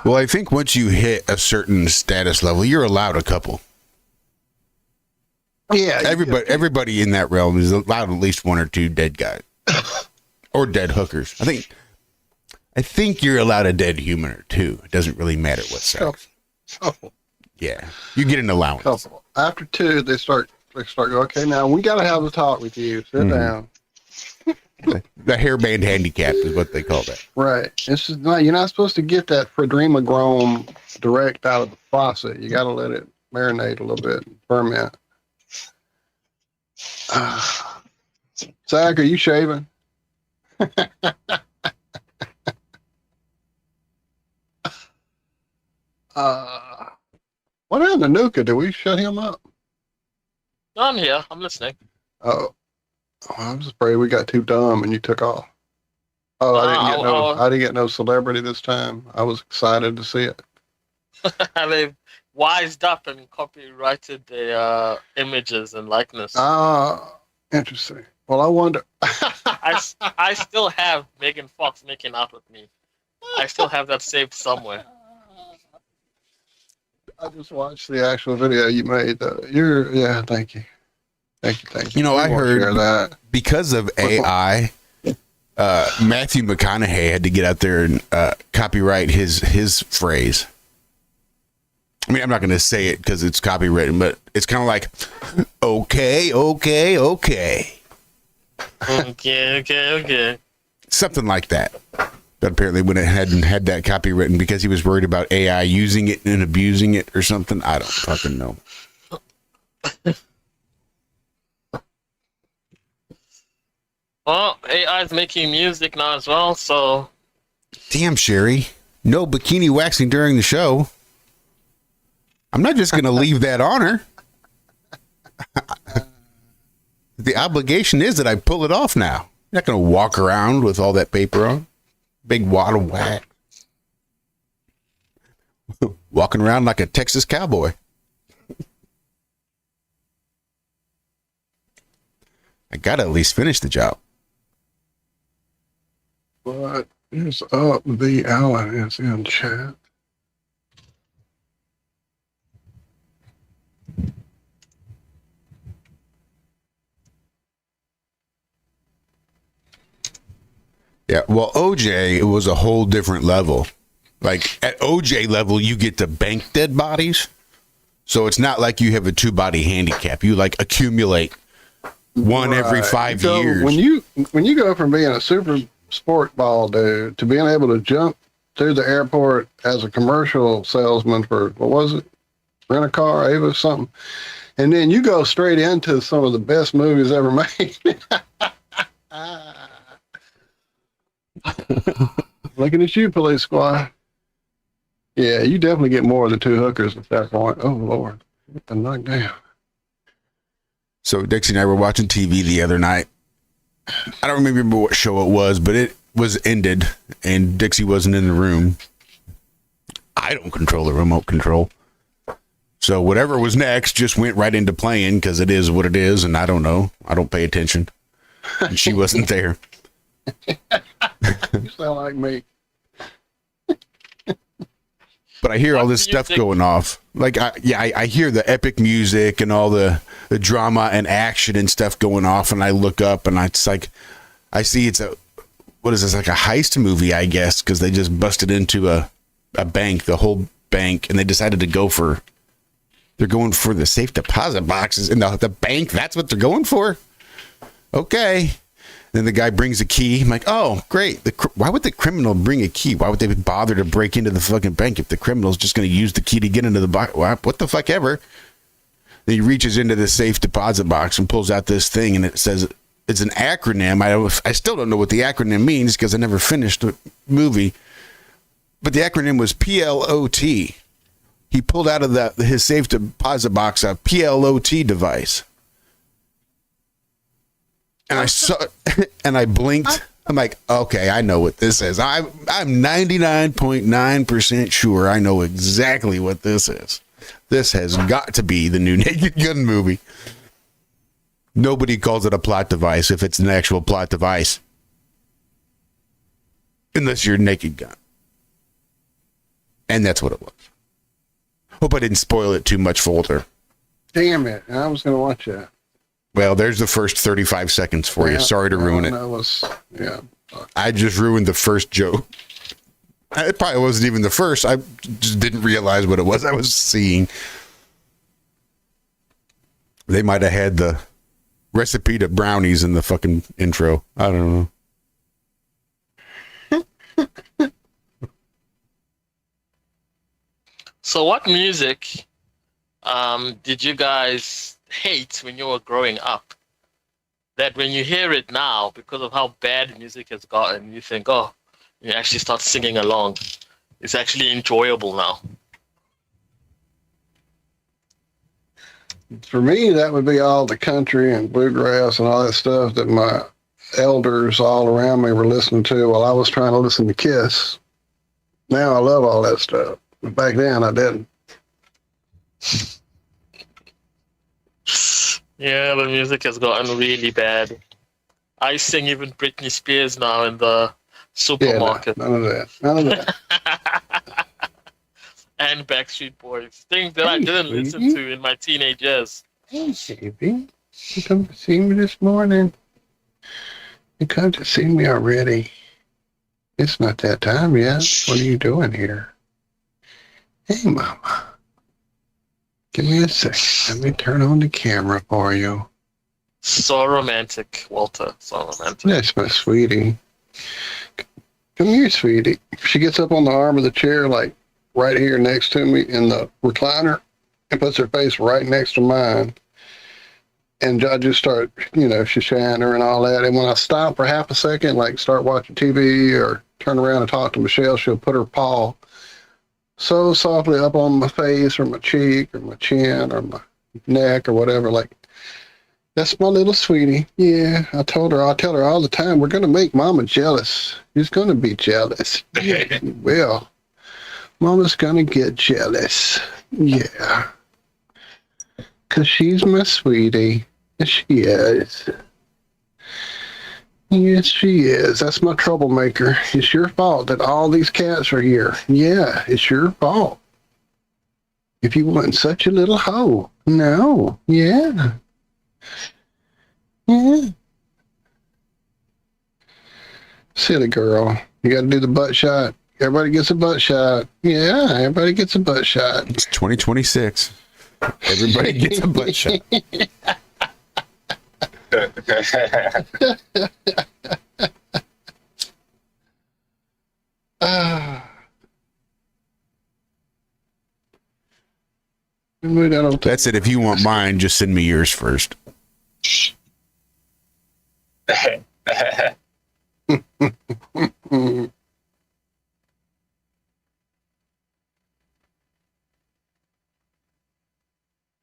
Well, I think once you hit a certain status level, you're allowed a couple. Yeah, everybody in that realm is allowed at least one or two dead guys or dead hookers. I think you're allowed a dead human or two. It doesn't really matter what sex. Couple. Yeah, you get an allowance. Couple. After two, they start going, okay, now we got to have a talk with you. Sit down. The hairband handicap is what they call that. Right. It's just not, you're not supposed to get that Fredremagrom direct out of the faucet. You got to let it marinate a little bit and ferment. Zack, are you shaving? What happened to Nuka? Did we shut him up? No, I'm here. I'm listening. Oh, I was afraid we got too dumb and you took off. Oh, I didn't get no celebrity this time. I was excited to see it. They've wised up and copyrighted the images and likeness. Ah, interesting. Well, I wonder. I still have Megan Fox making out with me. I still have that saved somewhere. I just watched the actual video you made. Yeah, thank you. Thank you. You know, I heard that because of AI, Matthew McConaughey had to get out there and copyright his phrase. I mean, I'm not going to say it because it's copywritten, but it's kind of like, okay. Okay. Something like that. But apparently went ahead and had that copywritten because he was worried about AI using it and abusing it or something. I don't fucking know. Well, AI is making music now as well, so... Damn, Sherry. No bikini waxing during the show. I'm not just going to leave that on her. The obligation is that I pull it off now. I'm not going to walk around with all that paper on. Big wad of wax. Walking around like a Texas cowboy. I got to at least finish the job. What is up? The Alan is in chat. Yeah, well, OJ, it was a whole different level. Like, at OJ level, you get to bank dead bodies. So it's not like you have a 2-body handicap. You, like, accumulate one every 5 years. When you go from being a super sport ball dude to being able to jump through the airport as a commercial salesman for, what was it? Rent-A-Car, Avis, something. And then you go straight into some of the best movies ever made. Looking at you, police squad. Yeah, you definitely get more than 2 hookers at that point. Oh, Lord. Get the knock down. So Dixie and I were watching TV the other night. I don't remember what show it was, but it was ended, and Dixie wasn't in the room. I don't control the remote control. So whatever was next just went right into playing because it is what it is, and I don't know. I don't pay attention. And she wasn't there. You sound like me. But I hear all this stuff going off. Like, I hear the epic music and all the drama and action and stuff going off, and I look up, and it's like, I see it's what is this, like a heist movie, I guess, because they just busted into a bank, the whole bank, and they decided to they're going for the safe deposit boxes in the bank. That's what they're going for? Okay. Then the guy brings a key. I'm like, oh, great. Why would the criminal bring a key? Why would they bother to break into the fucking bank if the criminal's just going to use the key to get into the box? What the fuck ever? Then he reaches into the safe deposit box and pulls out this thing, and it says it's an acronym. I still don't know what the acronym means because I never finished the movie. But the acronym was PLOT. He pulled out of his safe deposit box a PLOT device. And I saw, and I blinked. I'm like, okay, I know what this is. I'm 99.9% sure I know exactly what this is. This has got to be the new Naked Gun movie. Nobody calls it a plot device if it's an actual plot device. Unless you're Naked Gun. And that's what it was. Hope I didn't spoil it too much for Walter. Damn it! I was gonna watch that. Well, there's the first 35 seconds for you. Sorry to ruin it. That was I just ruined the first joke. It probably wasn't even the first. I just didn't realize what it was I was seeing. They might have had the recipe to brownies in the fucking intro. I don't know. So what music did you guys hate when you were growing up? That when you hear it now, because of how bad music has gotten, you think, oh, you actually start singing along. It's actually enjoyable now. For me, that would be all the country and bluegrass and all that stuff that my elders all around me were listening to while I was trying to listen to Kiss. Now I love all that stuff. But back then, I didn't. Yeah, the music has gotten really bad. I sing even Britney Spears now in the supermarket. Yeah, none of that. None of that. And Backstreet Boys. Things that I didn't listen to in my teenage years. Hey, baby. You come to see me this morning? You come to see me already? It's not that time yet. What are you doing here? Hey, Mama. Give me a second. Let me turn on the camera for you. So romantic, Walter. So romantic. That's my sweetie. Come here, sweetie. She gets up on the arm of the chair, like right here next to me in the recliner, and puts her face right next to mine. And I just start, shashaying her and all that. And when I stop for half a second, like start watching TV or turn around and talk to Michelle, she'll put her paw so softly up on my face or my cheek or my chin or my neck or whatever. Like, that's my little sweetie. Yeah, I tell her all the time, we're going to make Mama jealous. She's going to be jealous. Yeah, you will. Mama's going to get jealous. Yeah. Because she's my sweetie. Yes, she is. Yes, she is. That's my troublemaker. It's your fault that all these cats are here. Yeah, it's your fault. If you weren't such a little hoe. No. Yeah. Yeah. Silly girl. You got to do the butt shot. Everybody gets a butt shot. Yeah, everybody gets a butt shot. It's 2026. Everybody gets a butt shot. That's it. If you want mine, just send me yours first.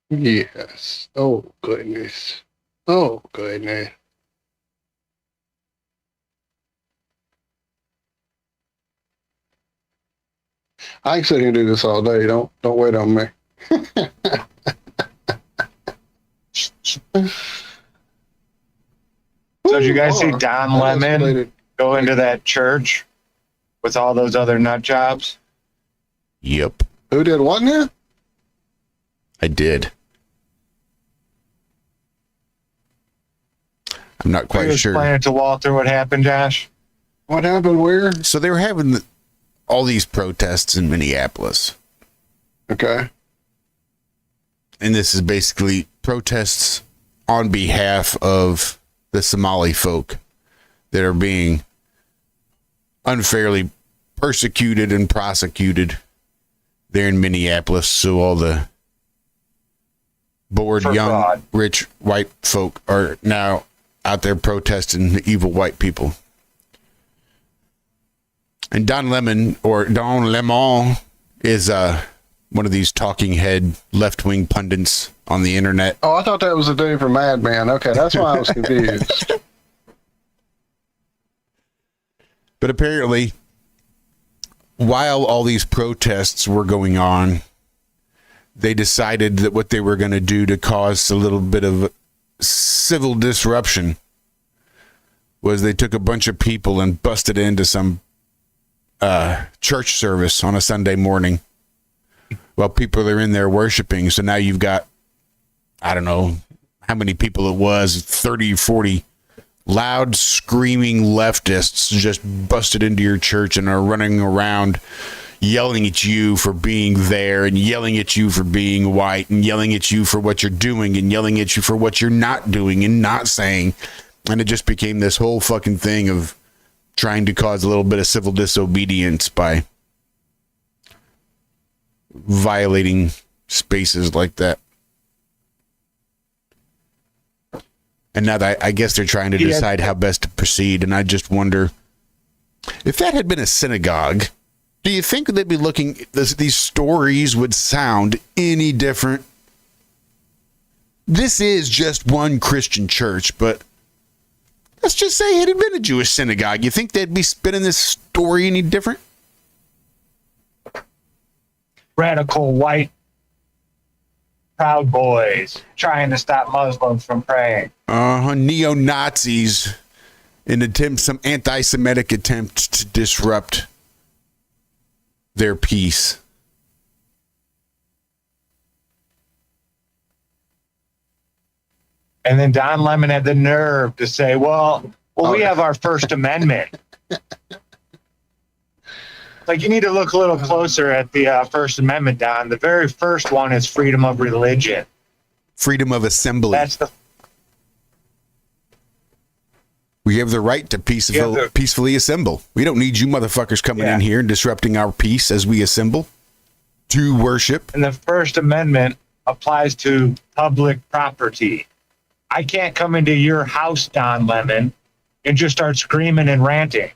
Yes. Oh, goodness. Oh, goodness. I can sit here and do this all day. Don't wait on me. So did you guys see Don Lemon go into that church with all those other nut jobs? Yep. Who did what now? I did. I'm not quite sure. Explain it to Walter what happened, Josh. What happened where? So they were having all these protests in Minneapolis. Okay. And this is basically protests on behalf of the Somali folk that are being unfairly persecuted and prosecuted there in Minneapolis. So all the bored, young, rich, white folk are now out there protesting the evil white people. And Don Lemon, or Don Lemon, is one of these talking head left-wing pundits on the internet. Oh, I thought that was a dude from Mad Men. Okay, that's why I was confused. But apparently, while all these protests were going on, they decided that what they were going to do to cause a little bit of civil disruption was they took a bunch of people and busted into some church service on a Sunday morning while people are in there worshiping. So now you've got I don't know how many people it was, 30, 40 loud, screaming leftists just busted into your church and are running around yelling at you for being there and yelling at you for being white and yelling at you for what you're doing and yelling at you for what you're not doing and not saying. And it just became this whole fucking thing of trying to cause a little bit of civil disobedience by violating spaces like that. And now that I guess they're trying to decide how best to proceed. And I just wonder if that had been a synagogue, do you think they'd be looking, these stories would sound any different? This is just one Christian church, but let's just say it had been a Jewish synagogue. You think they'd be spinning this story any different? Radical white Proud Boys trying to stop Muslims from praying. Neo-Nazis in some anti-Semitic attempt to disrupt their peace. And then Don Lemon had the nerve to say, well, we have our First Amendment. Like, you need to look a little closer at the First Amendment, Don. The very first one is freedom of religion. Freedom of assembly. That's the... We have the right to peacefully assemble. We don't need you motherfuckers coming in here and disrupting our peace as we assemble to worship. And the First Amendment applies to public property. I can't come into your house, Don Lemon, and just start screaming and ranting.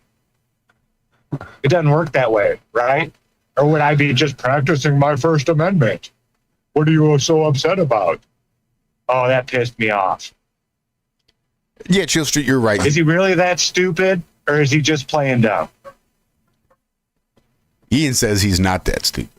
It doesn't work that way, right? Or would I be just practicing my First Amendment? What are you so upset about? Oh, that pissed me off. Yeah, Chill Street, you're right. Is he really that stupid, or is he just playing dumb? Ian says he's not that stupid.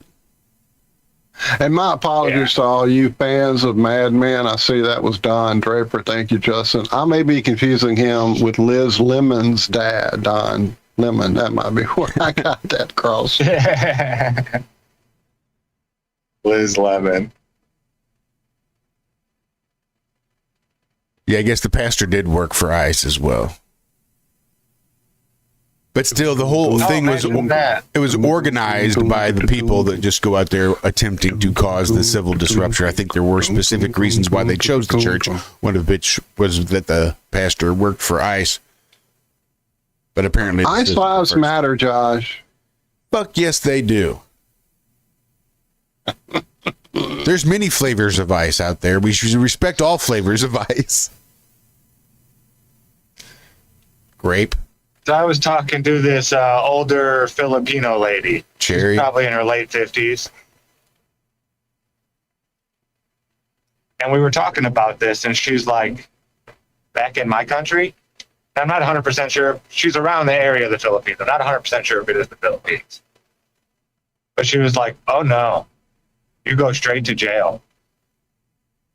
And my apologies to all you fans of Mad Men. I see that was Don Draper. Thank you, Justin. I may be confusing him with Liz Lemon's dad, Don Lemon. That might be where I got that cross. Liz Lemon. Yeah, I guess the pastor did work for ICE as well. But still, the whole thing was organized by the people that just go out there attempting to cause the civil disruption. I think there were specific reasons why they chose the church, one of which was that the pastor worked for ICE. But apparently... ICE lives matter, Josh. Fuck yes, they do. There's many flavors of ICE out there. We should respect all flavors of ICE. Grape. So I was talking to this older Filipino lady. Cherry. She's probably in her late 50s. And we were talking about this, and she's like, back in my country, I'm not 100% sure. She's around the area of the Philippines. I'm not 100% sure if it is the Philippines. But she was like, oh, no. You go straight to jail.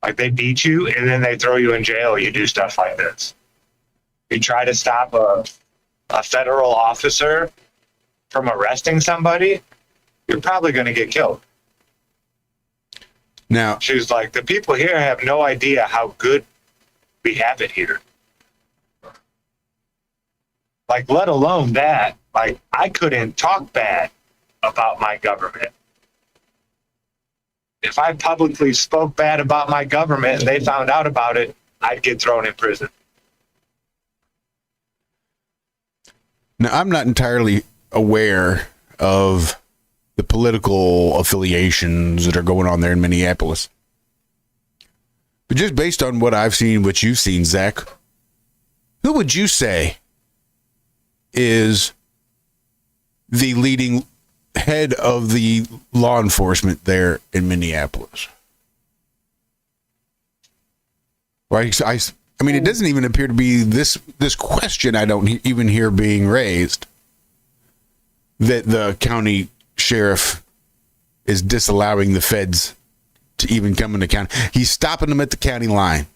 Like, they beat you, and then they throw you in jail. You do stuff like this. You try to stop a federal officer from arresting somebody, you're probably going to get killed. Now, she's like, the people here have no idea how good we have it here. Like, let alone that, like, I couldn't talk bad about my government. If I publicly spoke bad about my government and they found out about it, I'd get thrown in prison. Now, I'm not entirely aware of the political affiliations that are going on there in Minneapolis. But just based on what I've seen, what you've seen, Zach, who would you say is the leading head of the law enforcement there in Minneapolis? Right? I mean, it doesn't even appear to be this question. I don't even hear being raised that the county sheriff is disallowing the feds to even come into county. He's stopping them at the county line.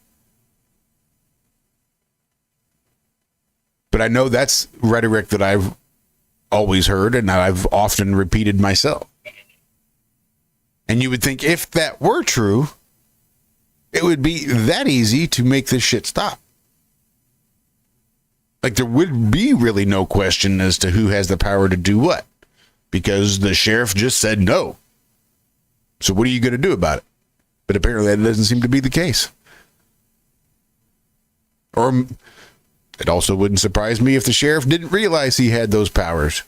But I know that's rhetoric that I've always heard and I've often repeated myself. And you would think if that were true, It would be that easy to make this shit stop. Like, there would be really no question as to who has the power to do what, because the sheriff just said no. So what are you going to do about it? But apparently that doesn't seem to be the case. Or it also wouldn't surprise me if the sheriff didn't realize he had those powers,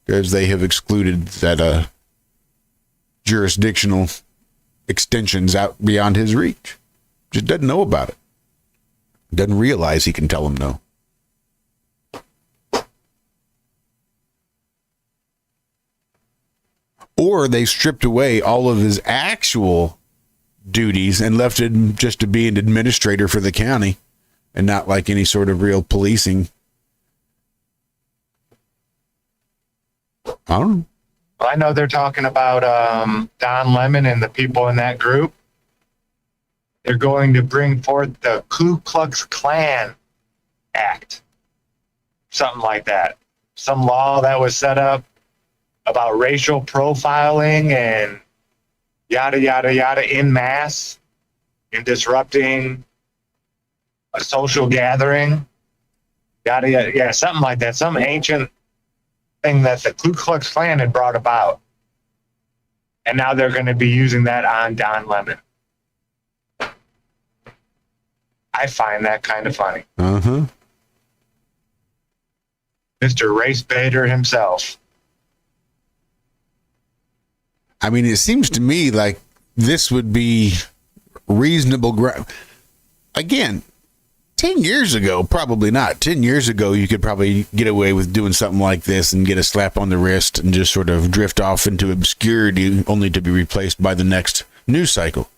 because they have excluded that jurisdictional extensions out beyond his reach. Just doesn't know about it. Doesn't realize he can tell them no. Or they stripped away all of his actual duties and left him just to be an administrator for the county and not like any sort of real policing. I don't know. Well, I know they're talking about Don Lemon and the people in that group. They're going to bring forth the Ku Klux Klan Act. Something like that. Some law that was set up about racial profiling and yada, yada, yada en masse and disrupting a social gathering. Yada, yada, yeah, something like that. Some ancient thing that the Ku Klux Klan had brought about. And now they're going to be using that on Don Lemon. I find that kind of funny. Uh-huh. Mr. Race Bader himself. I mean, it seems to me like this would be reasonable ground. Again, 10 years ago, probably not. 10 years ago, you could probably get away with doing something like this and get a slap on the wrist and just sort of drift off into obscurity, only to be replaced by the next news cycle.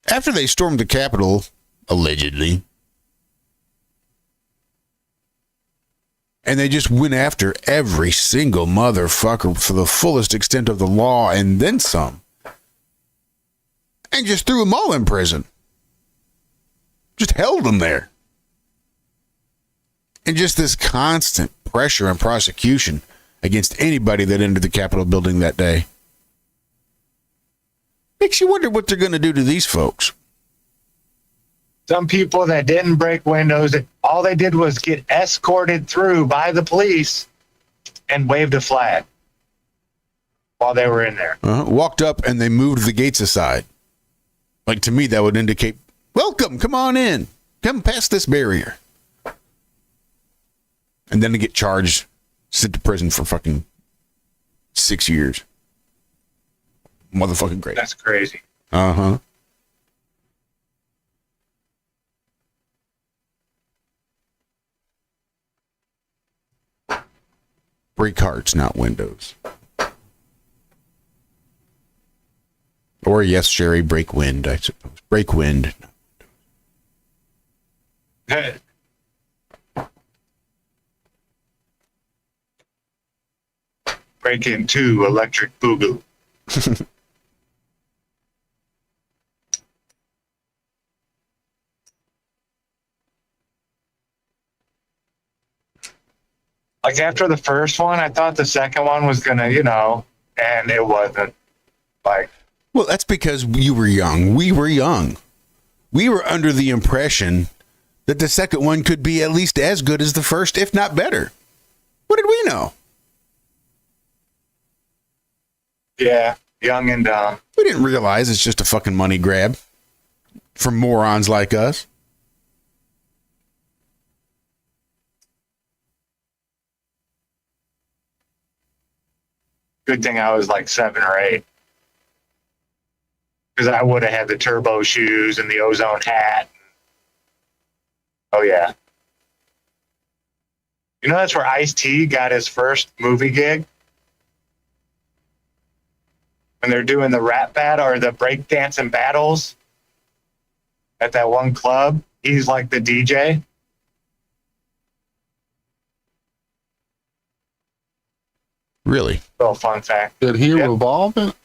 After they stormed the Capitol, allegedly, and they just went after every single motherfucker for the fullest extent of the law and then some. And just threw them all in prison. Just held them there. And just this constant pressure and prosecution against anybody that entered the Capitol building that day. Makes you wonder what they're going to do to these folks. Some people that didn't break windows, all they did was get escorted through by the police and waved a flag while they were in there. Walked up and they moved the gates aside. Like, to me, that would indicate, welcome, come on in. Come past this barrier. And then to get charged, sent to prison for fucking 6 years. Motherfucking great. That's crazy. Uh-huh. Break hearts, not windows. Or, yes, Sherry, break wind, I suppose. Break wind. Break into Electric Boogaloo. Like, after the first one, I thought the second one was gonna, and it wasn't. Like, well, that's because you were young. We were young. We were under the impression that the second one could be at least as good as the first, if not better. What did we know? yeah, young and dumb. We didn't realize it's just a fucking money grab for morons like us. Good thing I was like 7 or 8. Because I would have had the turbo shoes and the ozone hat. Oh, yeah. You know, that's where Ice-T got his first movie gig? When they're doing the rap battle or the breakdancing battles at that one club, he's like the DJ. Really? Little fun fact. Did he revolve it?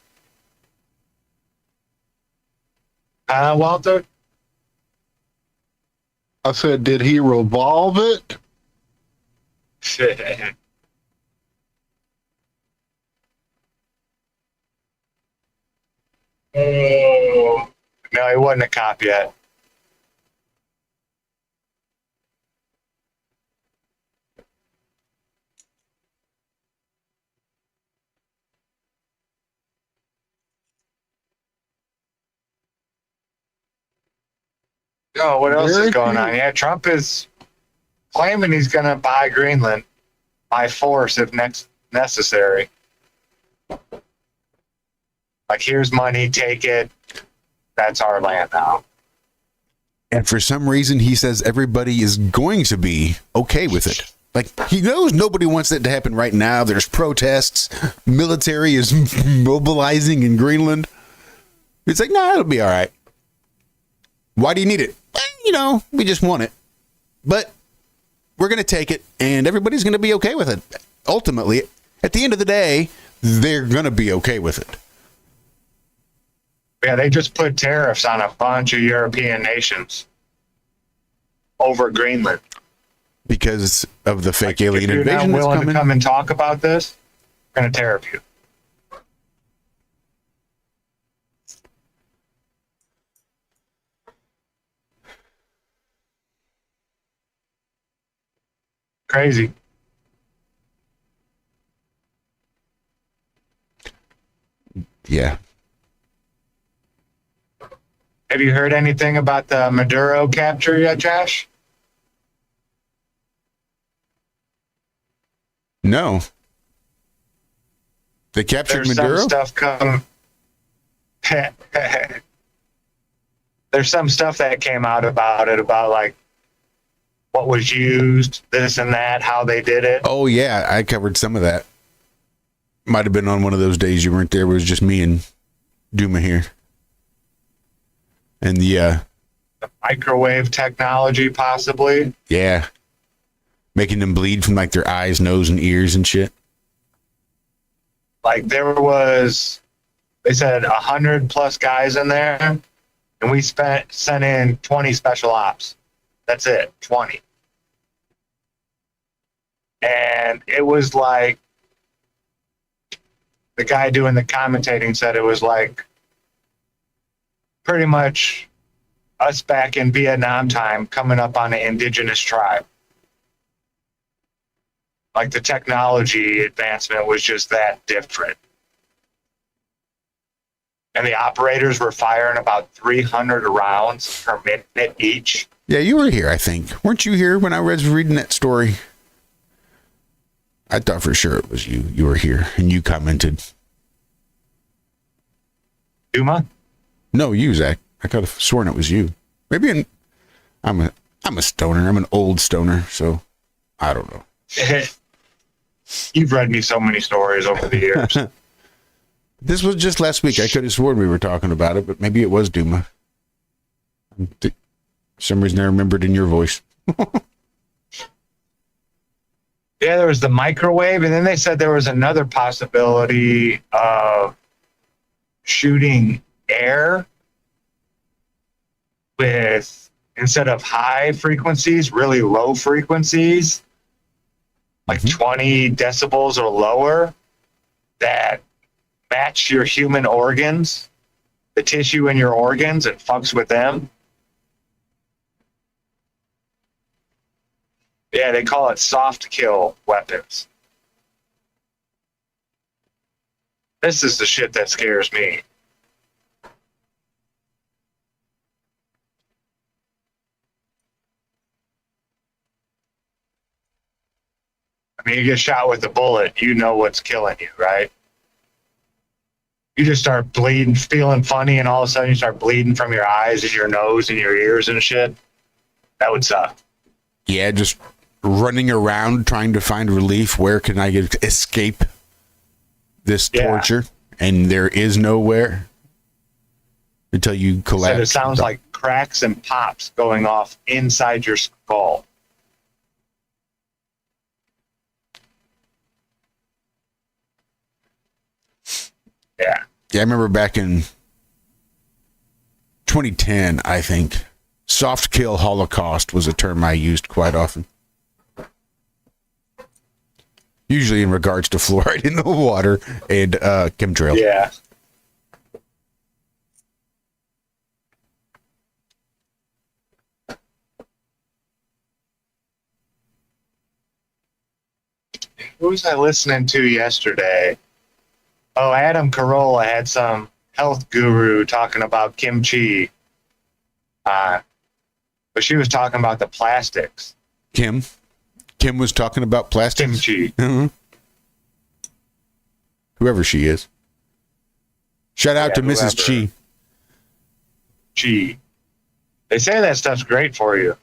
Walter? I said, did he revolve it? Oh, no, he wasn't a cop yet. Oh, what else is going on? Yeah, Trump is claiming he's going to buy Greenland by force if necessary. Like, here's money, take it. That's our land now. And for some reason, he says everybody is going to be okay with it. Like, he knows nobody wants that to happen right now. There's protests. Military is mobilizing in Greenland. It's like, nah, it'll be all right. Why do you need it? We just want it. But we're going to take it, and everybody's going to be okay with it. Ultimately, at the end of the day, they're going to be okay with it. Yeah, they just put tariffs on a bunch of European nations over Greenland. Because of the fake alien invasion that's that's willing coming? to come and talk about this, we're going to tariff you. Crazy. Yeah. Have you heard anything about the Maduro capture yet, Josh? No. They captured There's Maduro? some stuff come. There's some stuff that came out about it, about like what was used, this and that, how they did it. Oh, yeah. I covered some of that. Might have been on one of those days you weren't there. It was just me and Duma here. And the microwave technology, possibly. Yeah. Making them bleed from like their eyes, nose, and ears and shit. Like there was, they said 100+ guys in there, and we sent in 20 special ops. That's it, 20. And it was like, the guy doing the commentating said it was like pretty much us back in Vietnam time coming up on an indigenous tribe. Like the technology advancement was just that different. And the operators were firing about 300 rounds per minute each. Yeah, you were here, I think. Weren't you here when I was reading that story? I thought for sure it was you. You were here, and you commented. Duma? No, you, Zach. I could have sworn it was you. Maybe I'm a stoner. I'm an old stoner, so I don't know. You've read me so many stories over the years. This was just last week. I could have sworn we were talking about it, but maybe it was Duma. For some reason I remembered in your voice. Yeah, there was the microwave, and then they said there was another possibility of shooting air with, instead of high frequencies, really low frequencies, like 20 decibels or lower, that match your human organs, the tissue in your organs, and fucks with them. Yeah, they call it soft kill weapons. This is the shit that scares me. I mean, you get shot with a bullet, you know what's killing you, right? You just start bleeding, feeling funny, and all of a sudden you start bleeding from your eyes and your nose and your ears and shit. That would suck. Yeah, just running around trying to find relief. Where can I escape this torture? And there is nowhere until you collapse. So it sounds like cracks and pops going off inside your skull. Yeah. Yeah, I remember back in 2010, I think, soft kill holocaust was a term I used quite often. Usually in regards to fluoride in the water and chemtrails. Yeah. Who was I listening to yesterday? Oh, Adam Carolla had some health guru talking about kimchi. But she was talking about the plastics. Kim was talking about plastics. Kimchi. Whoever she is. Shout out to Mrs. Chi. Chi. They say that stuff's great for you.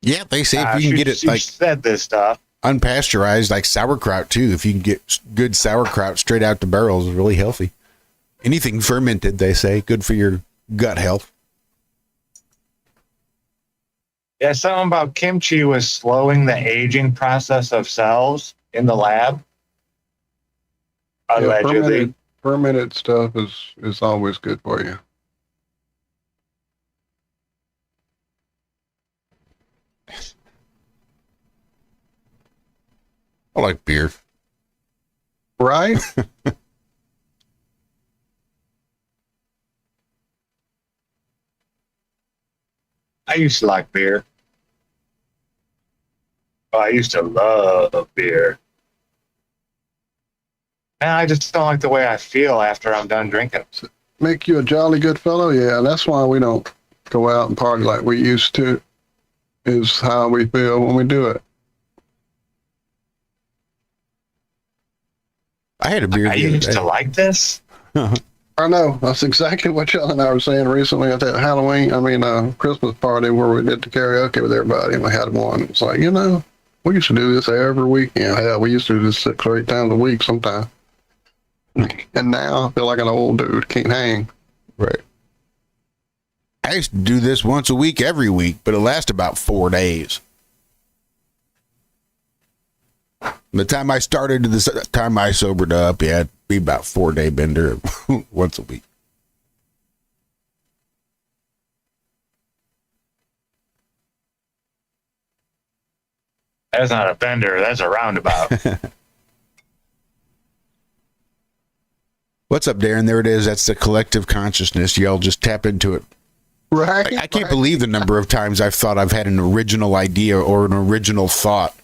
Yeah, they say if you can get it like said this stuff unpasteurized, like sauerkraut too. If you can get good sauerkraut straight out the barrels, is really healthy. Anything fermented, they say, good for your gut health. Yeah, something about kimchi was slowing the aging process of cells in the lab. Allegedly. Yeah, fermented stuff is always good for you. I like beer. Right? I used to like beer. Oh, I used to love beer. And I just don't like the way I feel after I'm done drinking. Make you a jolly good fellow? Yeah, that's why we don't go out and party like we used to, is how we feel when we do it. I had a beer. I used to like this. I know. That's exactly what y'all and I were saying recently at that Christmas party where we did the karaoke with everybody, and we had one. It's like, we used to do this every weekend. Hell, we used to do this 6 or 8 times a week sometimes. And now I feel like an old dude, can't hang. Right. I used to do this once a week, every week, but it lasts about 4 days. The time I started to the time I sobered up, yeah, it'd be about 4-day bender once a week. That's not a bender, that's a roundabout. What's up, Darren? There it is. That's the collective consciousness. Y'all just tap into it. Right. I can't believe the number of times I've thought I've had an original idea or an original thought,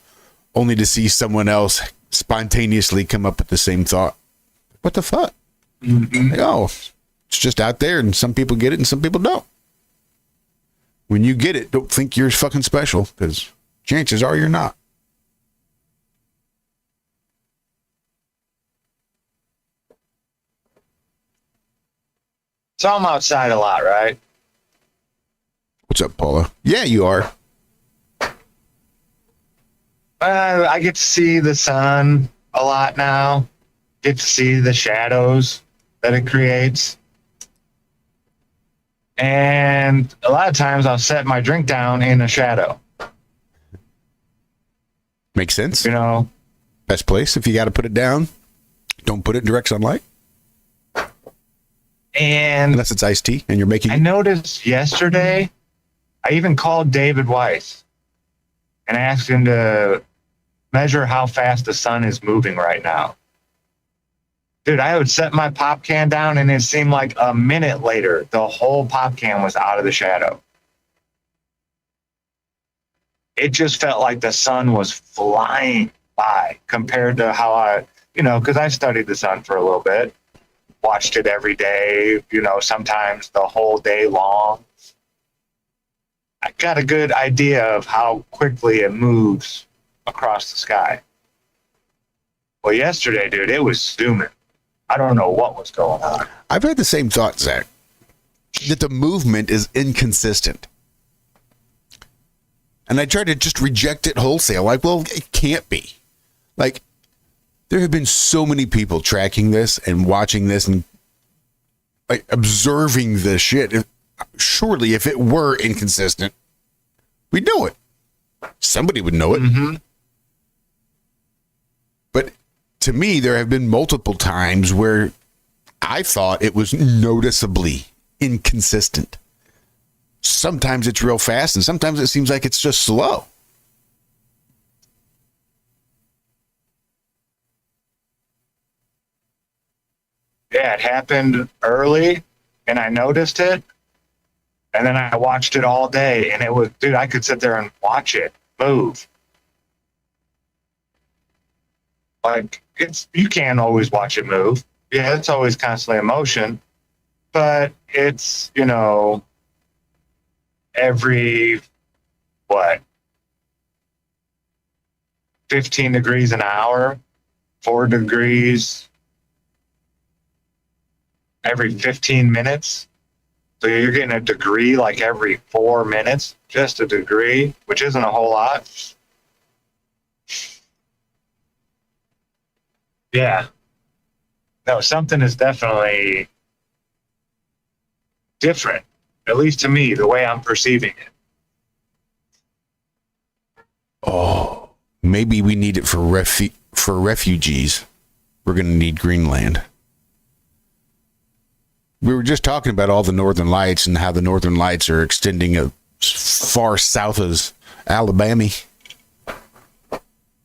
only to see someone else spontaneously come up with the same thought. What the fuck? Mm-hmm. Like, oh, it's just out there, and some people get it and some people don't. When you get it, don't think you're fucking special, because chances are you're not. So I'm outside a lot, right? What's up, Paula? Yeah, you are. I get to see the sun a lot now. Get to see the shadows that it creates. And a lot of times I'll set my drink down in a shadow. Makes sense. Best place. If you got to put it down, don't put it in direct sunlight. And unless it's iced tea and you're making. I noticed yesterday, I even called David Weiss and asked him to measure how fast the sun is moving right now. Dude, I would set my pop can down and it seemed like a minute later, the whole pop can was out of the shadow. It just felt like the sun was flying by compared to how I, because I studied the sun for a little bit, watched it every day, sometimes the whole day long. I got a good idea of how quickly it moves across the sky. Well, yesterday, dude, it was zooming. I don't know what was going on. I've had the same thought, Zach, that the movement is inconsistent. And I try to just reject it wholesale. Like, well, it can't be. Like, there have been so many people tracking this and watching this and like observing this shit. Surely, if it were inconsistent, we'd know it. Somebody would know it. Mm-hmm. But to me, there have been multiple times where I thought it was noticeably inconsistent. Sometimes it's real fast, and sometimes it seems like it's just slow. Yeah, it happened early, and I noticed it. And then I watched it all day, and it was, dude, I could sit there and watch it move. Like, you can't always watch it move. Yeah, it's always constantly in motion, but it's, every, 15 degrees an hour, 4 degrees every 15 minutes. So you're getting a degree like every 4 minutes, just a degree, which isn't a whole lot. Yeah. No, something is definitely different, at least to me, the way I'm perceiving it. Oh, maybe we need it for refugees. We're going to need Greenland. We were just talking about all the northern lights and how the northern lights are extending as far south as Alabama,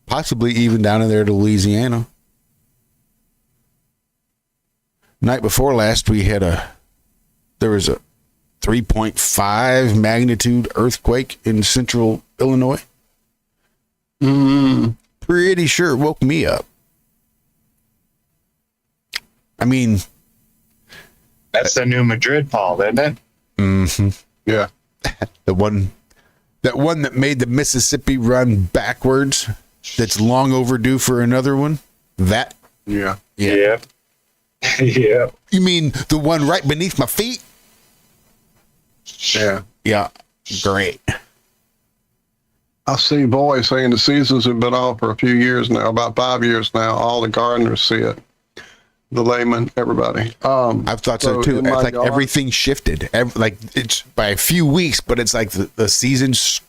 possibly even down in there to Louisiana. Night before last, there was a 3.5 magnitude earthquake in central Illinois. Pretty sure it woke me up. I mean, that's the new Madrid, Paul, isn't it? Mm-hmm. Yeah. That one that made the Mississippi run backwards. That's long overdue for another one. That. Yeah. Yeah. Yeah. You mean the one right beneath my feet? Yeah. Yeah. Great. I see boys saying the seasons have been off for a few years now, about 5 years now. All the gardeners see it. The layman, everybody. I've thought so too. It's like everything shifted. Like it's by a few weeks, but it's like the seasons,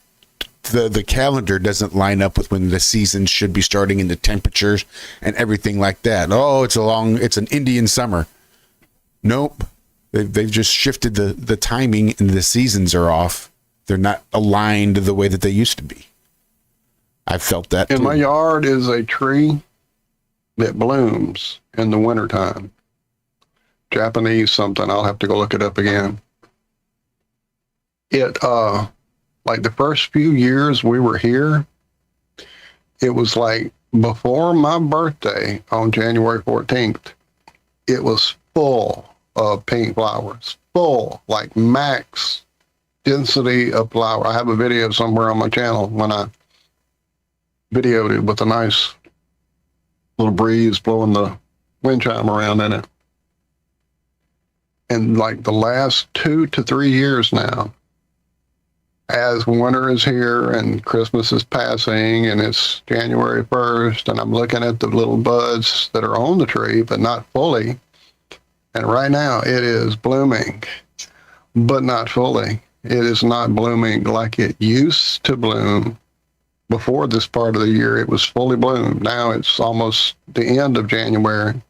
the calendar doesn't line up with when the seasons should be starting and the temperatures and everything like that. Oh, it's an Indian summer. Nope. They've just shifted the timing and the seasons are off. They're not aligned the way that they used to be. I felt that in too. my yard is a tree that blooms in the wintertime. Japanese something. I'll have to go look it up again. It, like the first few years we were here, it was like before my birthday on January 14th, it was full of pink flowers. Full, like max density of flower. I have a video somewhere on my channel when I videoed it with a nice little breeze blowing the wind chime around in it. And like the last 2 to 3 years now, as winter is here and Christmas is passing and it's January 1st and I'm looking at the little buds that are on the tree but not fully, and right now it is blooming but not fully. It is not blooming like it used to bloom. Before this part of the year, it was fully bloomed. Now it's almost the end of January,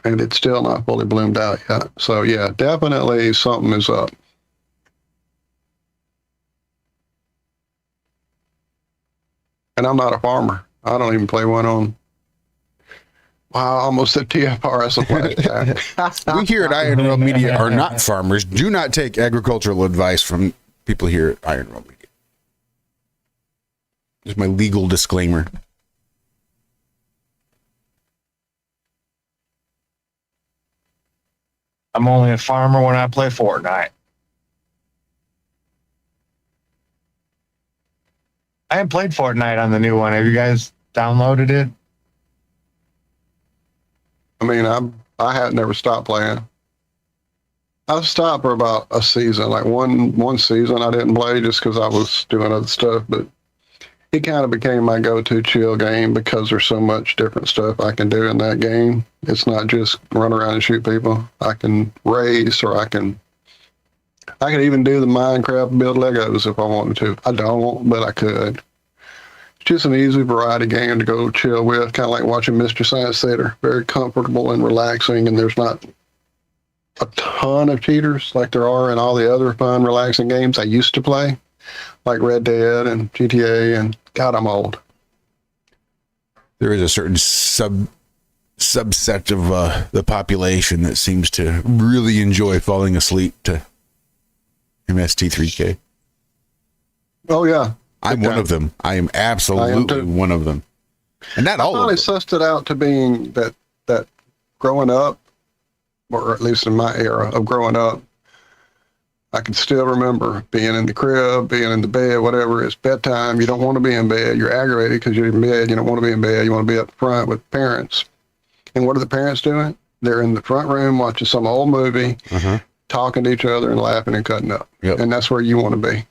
and it's still not fully bloomed out yet. So, yeah, definitely something is up. And I'm not a farmer. I don't even play one on. Wow, almost at TFR as a flashback. We here at Iron Realm Media are not farmers. Do not take agricultural advice from people here at Iron Realm Media. There's my legal disclaimer. I'm only a farmer when I play Fortnite. I haven't played Fortnite on the new one. Have you guys downloaded it? I mean, I had never stopped playing. I stopped for about a season, like one season I didn't play just because I was doing other stuff, but it kind of became my go-to chill game because there's so much different stuff I can do in that game. It's not just run around and shoot people. I can race, or I can even do the Minecraft build Legos if I wanted to. I don't, but I could. It's just an easy variety game to go chill with, kind of like watching Mr. Science Theater. Very comfortable and relaxing, and there's not a ton of cheaters like there are in all the other fun, relaxing games I used to play, like Red Dead and GTA, and God, I'm old. There is a certain subset of the population that seems to really enjoy falling asleep to MST3K. Oh yeah, I'm one of them. I am absolutely one of them. And not all of finally them. sussed it out to being that growing up, or at least in my era of growing up, I can still remember being in the crib, being in the bed, whatever. It's bedtime. You don't want to be in bed. You're aggravated because you're in bed. You don't want to be in bed. You want to be up front with parents. And what are the parents doing? They're in the front room watching some old movie, talking to each other and laughing and cutting up. Yep. And that's where you want to be.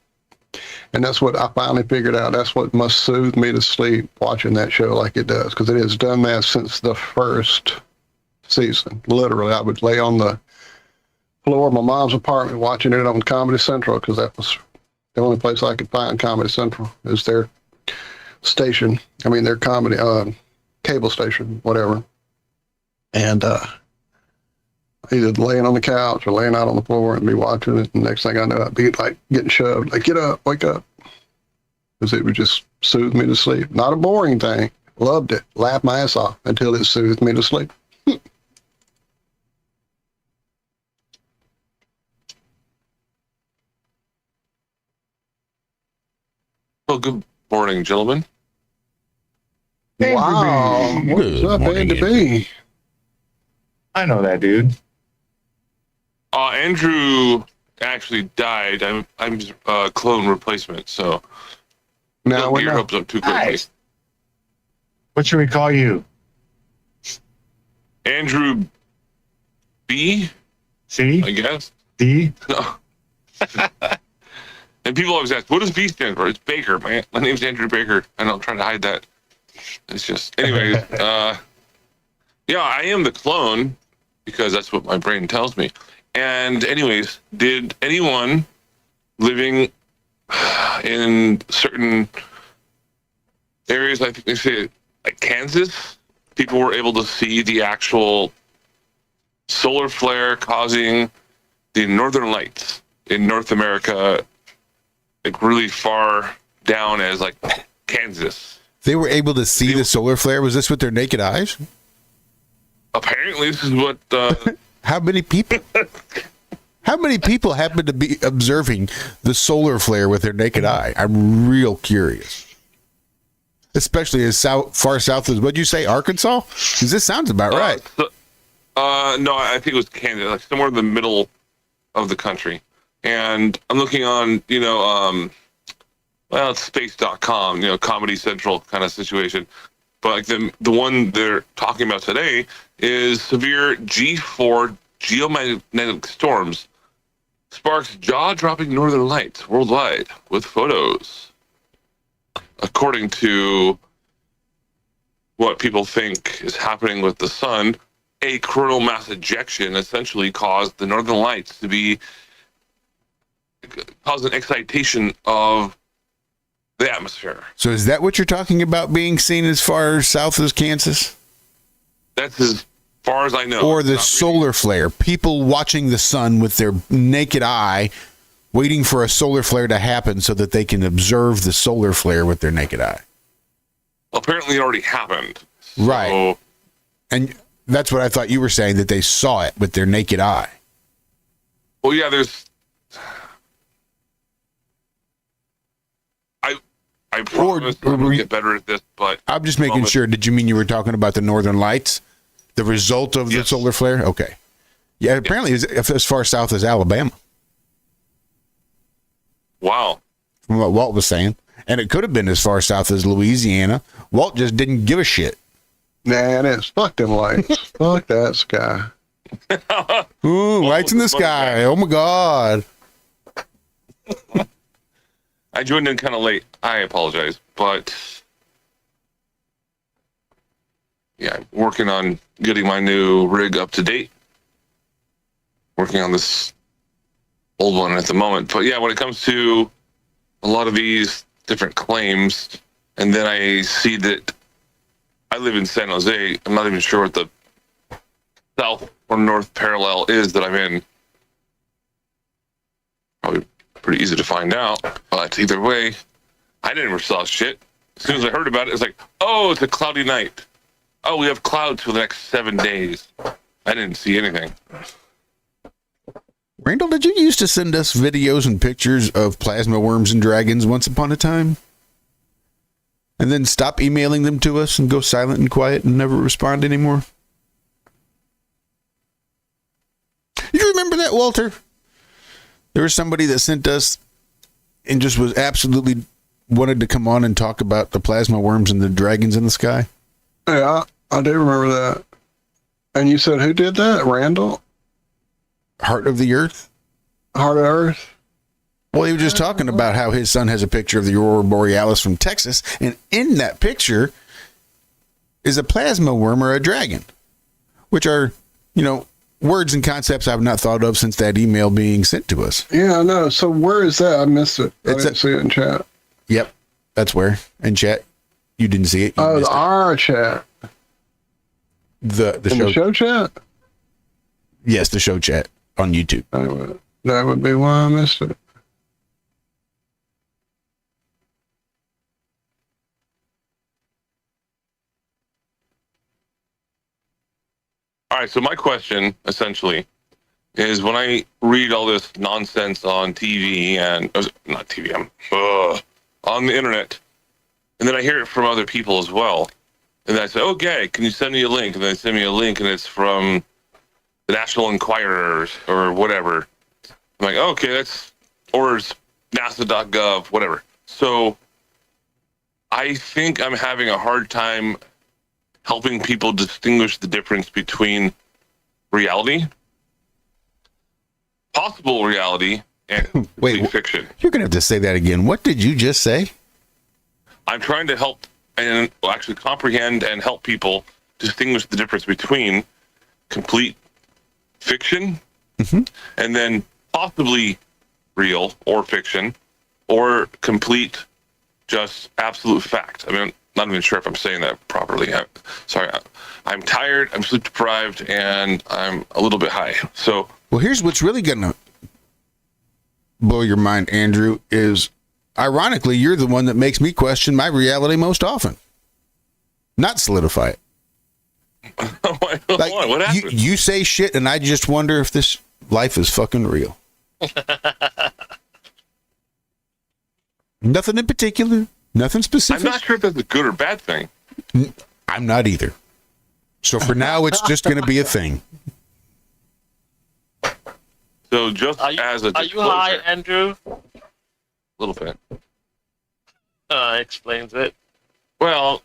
And that's what I finally figured out. That's what must soothe me to sleep, watching that show like it does, because it has done that since the first season. Literally, I would lay on the floor of my mom's apartment watching it on Comedy Central, because that was the only place I could find Comedy Central, is their station. I mean, their comedy, cable station, whatever. And either laying on the couch or laying out on the floor and be watching it. And next thing I know, I'd be like getting shoved, like, get up, wake up. Because it would just soothe me to sleep. Not a boring thing. Loved it. Laughed my ass off until it soothed me to sleep. Well, good morning, gentlemen. Wow. What's up, Andy B? I know that dude. Andrew actually died. I'm his clone replacement, so don't get your hopes up too quickly. Nice. What should we call you? Andrew B? C? I guess. D? No. And people always ask, what does B stand for? It's Baker, man. My name's Andrew Baker. I know I'm trying to hide that. It's just, anyways, yeah, I am the clone because that's what my brain tells me. And anyways, did anyone living in certain areas, I think they say like Kansas, people were able to see the actual solar flare causing the northern lights in North America, like really far down as like Kansas. They were able to see the solar flare. Was this with their naked eyes? Apparently, this is what. How many people? How many people happen to be observing the solar flare with their naked eye? I'm real curious. Especially as far south as, what'd you say, Arkansas? Because this sounds about right. No, I think it was Kansas, like somewhere in the middle of the country. And I'm looking on, well, it's space.com, Comedy Central kind of situation. But like the one they're talking about today is severe G4 geomagnetic storms sparks jaw-dropping northern lights worldwide with photos. According to what people think is happening with the sun, a coronal mass ejection essentially caused the northern lights to cause an excitation of the atmosphere. So is that what you're talking about being seen as far south as Kansas? That's as far as I know. Or the solar flare. People watching the sun with their naked eye, waiting for a solar flare to happen so that they can observe the solar flare with their naked eye. Apparently it already happened. Right. And that's what I thought you were saying, that they saw it with their naked eye. Well, yeah, there's... I promise I'm going to get better at this, but... I'm just making sure. Did you mean you were talking about the northern lights? The result of the solar flare? Okay. Yeah, apparently it's as far south as Alabama. Wow. From what Walt was saying. And it could have been as far south as Louisiana. Walt just didn't give a shit. Nah, it is. Fuck them lights. Fuck that sky. Ooh, lights in the sky. Oh, my God. I joined in kind of late. I apologize. But, yeah, I'm working on getting my new rig up to date. Working on this old one at the moment. But, yeah, when it comes to a lot of these different claims, and then I see that I live in San Jose. I'm not even sure what the south or north parallel is that I'm in. Probably pretty easy to find out, but either way, I never saw shit. As soon as I heard about it, it's like, oh, it's a cloudy night. Oh, we have clouds for the next 7 days. I didn't see anything. Randall, did you used to send us videos and pictures of plasma worms and dragons once upon a time? And then stop emailing them to us and go silent and quiet and never respond anymore? You remember that, Walter? There was somebody that sent us and just was absolutely wanted to come on and talk about the plasma worms and the dragons in the sky. Yeah, I do remember that. And you said who did that? Randall? Heart of the Earth? Heart of Earth? Well, he was just talking about how his son has a picture of the Aurora Borealis from Texas, and in that picture is a plasma worm or a dragon, which are, words and concepts I've not thought of since that email being sent to us. Yeah, I know. So where is that? I missed it. I didn't see it in chat. Yep, that's where. In chat. You didn't see it. Our chat. The show. Show chat? Yes, the show chat on YouTube. That would be why I missed it. All right, so my question, essentially, is when I read all this nonsense on TV and... not TV, on the internet, and then I hear it from other people as well, and then I say, okay, can you send me a link? And then they send me a link, and it's from the National Enquirer or whatever. I'm like, okay, or it's NASA.gov, whatever. So I think I'm having a hard time helping people distinguish the difference between reality, possible reality, and fiction. You're going to have to say that again. What did you just say? I'm trying to help and actually comprehend and help people distinguish the difference between complete fiction and then possibly real or fiction or complete just absolute fact. I mean, not even sure if I'm saying that properly. I'm tired, I'm sleep deprived, and I'm a little bit high. So, well, here's what's really going to blow your mind, Andrew, is ironically, you're the one that makes me question my reality most often. Not solidify it. What happened? You say shit, and I just wonder if this life is fucking real. Nothing in particular. Nothing specific. I'm not sure if that's a good or bad thing. I'm not either. So for now, it's just going to be a thing. So just as a disclosure. Are you high, Andrew? A little bit. Explains it. Well,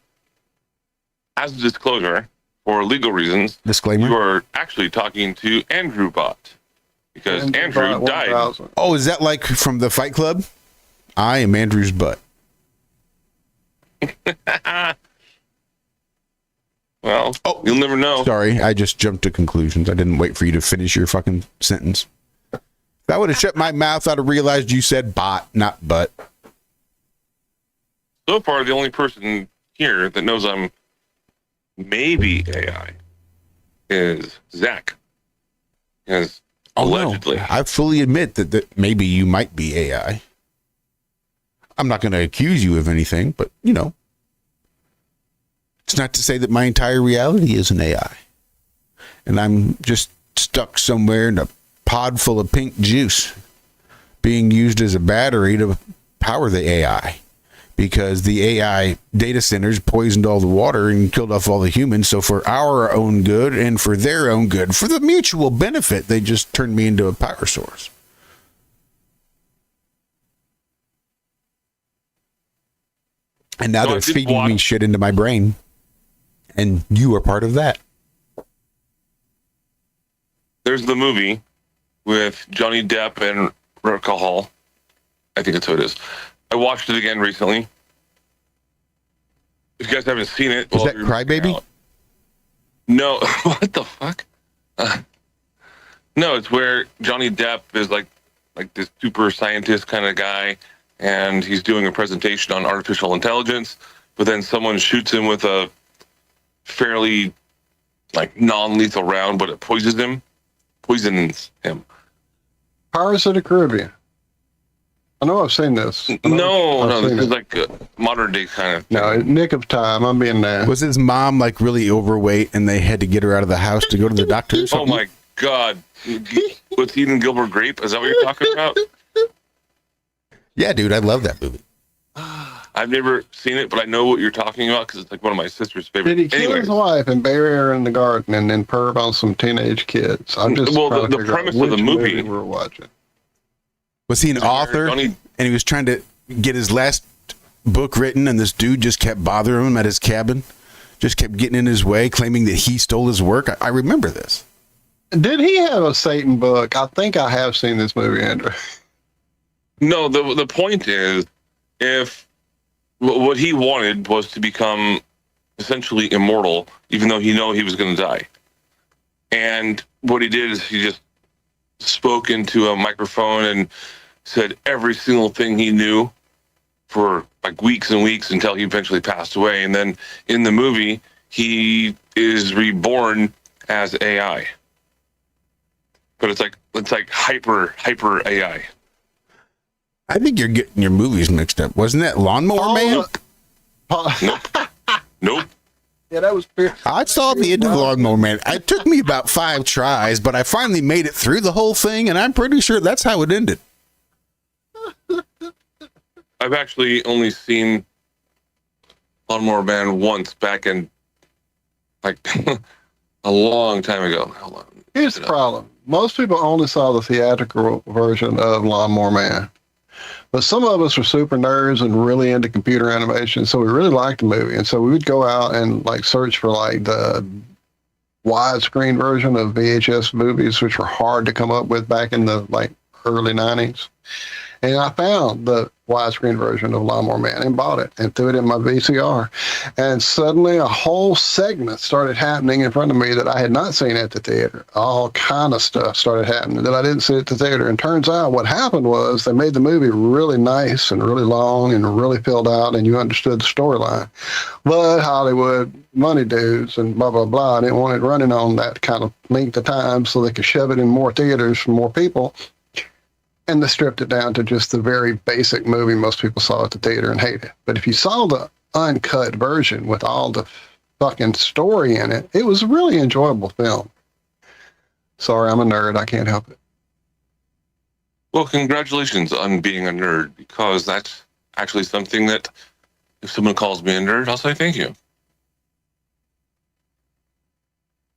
as a disclosure, for legal reasons, disclaimer, you are actually talking to Andrew Bot. Because Andrew died. Oh, is that like from the Fight Club? I am Andrew's butt. Well, you'll never know. Sorry, I just jumped to conclusions. I didn't wait for you to finish your fucking sentence. If I would have shut my mouth, I'd have realized you said bot, not butt. So far, the only person here that knows I'm maybe AI is Zack. Because allegedly. No. I fully admit that maybe you might be AI. I'm not going to accuse you of anything, but, it's not to say that my entire reality is an AI. And I'm just stuck somewhere in a pod full of pink juice being used as a battery to power the AI. Because the AI data centers poisoned all the water and killed off all the humans. So for our own good and for their own good, for the mutual benefit, they just turned me into a power source. And now they're feeding me shit into my brain. And you are part of that. There's the movie with Johnny Depp and Rebecca Hall. I think that's who it is. I watched it again recently. If you guys haven't seen it... Is that Crybaby? No. What the fuck? No, it's where Johnny Depp is like this super scientist kind of guy, and he's doing a presentation on artificial intelligence, but then someone shoots him with a fairly non-lethal round, but it poisons him. Pirates of the Caribbean. I know I've seen this. No, this is like a modern day kind of thing. No, Nick of Time. I'm being nasty. Was his mom really overweight and they had to get her out of the house to go to the doctor or something? Oh my God. With Eden Gilbert Grape? Is that what you're talking about? Yeah, dude, I love that movie. I've never seen it, but I know what you're talking about because it's like one of my sister's favorite. Did he kill his wife and bury her in the garden and then perv on some teenage kids? I'm just Well, trying to the figure out premise of the which movie we're watching. Was he an author? And he was trying to get his last book written, and this dude just kept bothering him at his cabin, just kept getting in his way, claiming that he stole his work. I remember this. Did he have a Satan book? I think I have seen this movie, Andrew. No, the point is, if what he wanted was to become essentially immortal, even though he knew he was going to die. And what he did is he just spoke into a microphone and said every single thing he knew for like weeks and weeks until he eventually passed away. And then in the movie, he is reborn as AI. But it's like hyper AI. I think you're getting your movies mixed up. Wasn't that Lawnmower Man? Nope. Yeah, that was fair. I saw the end of Lawnmower Man. It took me about 5 tries, but I finally made it through the whole thing, and I'm pretty sure that's how it ended. I've actually only seen Lawnmower Man once back in like a long time ago. Hold on. Here's the problem. Most people only saw the theatrical version of Lawnmower Man. But some of us were super nerds and really into computer animation, so we really liked the movie. And so we would go out and like search for like the widescreen version of VHS movies, which were hard to come up with back in the like early 90s. And I found the widescreen version of Lawnmower Man and bought it and threw it in my VCR. And suddenly a whole segment started happening in front of me that I had not seen at the theater. All kind of stuff started happening that I didn't see at the theater. And turns out what happened was they made the movie really nice and really long and really filled out, and you understood the storyline. But Hollywood money dudes and blah, blah, blah, didn't want it running on that kind of length of time so they could shove it in more theaters for more people. And they stripped it down to just the very basic movie most people saw at the theater and hated. But if you saw the uncut version with all the fucking story in it, it was a really enjoyable film. Sorry, I'm a nerd. I can't help it. Well, congratulations on being a nerd, because that's actually something that if someone calls me a nerd, I'll say thank you.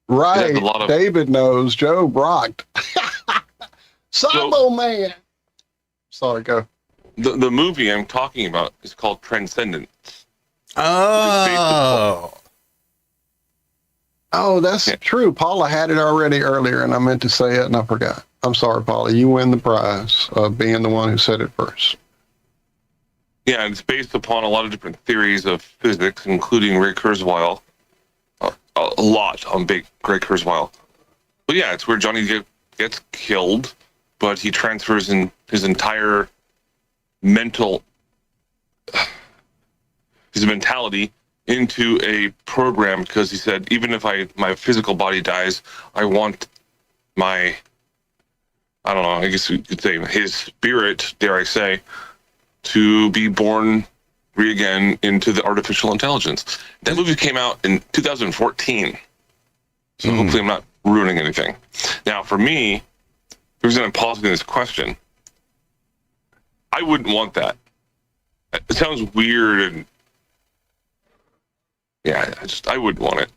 Right. David knows. Joe rocked. Sambo Man. Sorry, go. The movie I'm talking about is called Transcendence. Oh. Oh, that's true. Paula had it already earlier, and I meant to say it, and I forgot. I'm sorry, Paula. You win the prize of being the one who said it first. Yeah, it's based upon a lot of different theories of physics, including Ray Kurzweil. A lot on big Ray Kurzweil. But yeah, it's where Johnny gets killed, but he transfers in his entire his mentality into a program, because he said, even if my physical body dies, I want my, I don't know, I guess you could say his spirit, dare I say, to be born again into the artificial intelligence. That movie came out in 2014. So hopefully I'm not ruining anything. Now, for me, the reason I'm pausing this question, I wouldn't want that. It sounds weird, and yeah, I wouldn't want it.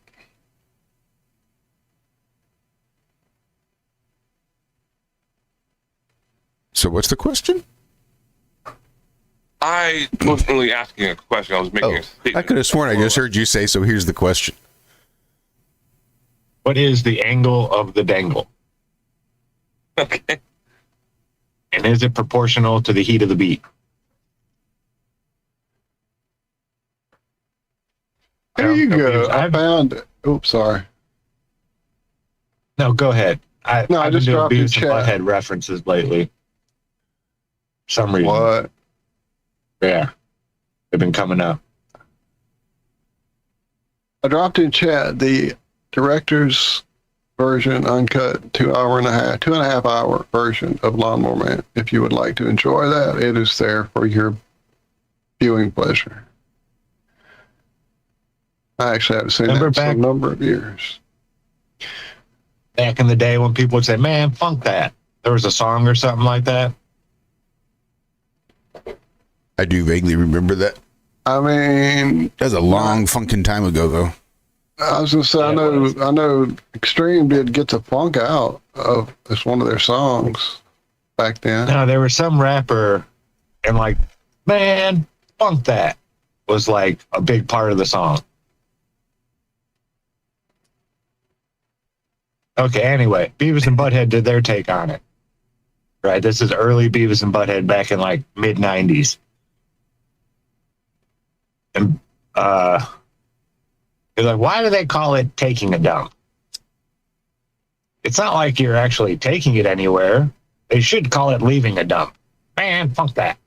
So what's the question? I wasn't really asking a question. I was making a statement. I could have sworn I just heard you say, so here's the question. What is the angle of the dangle? Okay. And is it proportional to the heat of the beat? There you go. I found it. Oops, sorry. No, go ahead. I've just been doing dropped Beavis your and chat. Butthead references lately. For some reason. What? Yeah. They've been coming up. I dropped in chat the director's version, uncut, 2.5 hour version of Lawnmower Man. If you would like to enjoy that, it is there for your viewing pleasure. I actually haven't seen that in a number of years. Back in the day when people would say, man, funk that. There was a song or something like that. I do vaguely remember that. I mean, That was a long funkin' time ago, though. I was gonna say, I know Extreme did Get the Funk Out of as one of their songs back then. No, there was some rapper and like, man, funk that was like a big part of the song. Okay, anyway, Beavis and Butthead did their take on it. Right, this is early Beavis and Butthead back in like mid 90s. And they're like, why do they call it taking a dump? It's not like you're actually taking it anywhere. They should call it leaving a dump. Man, funk that.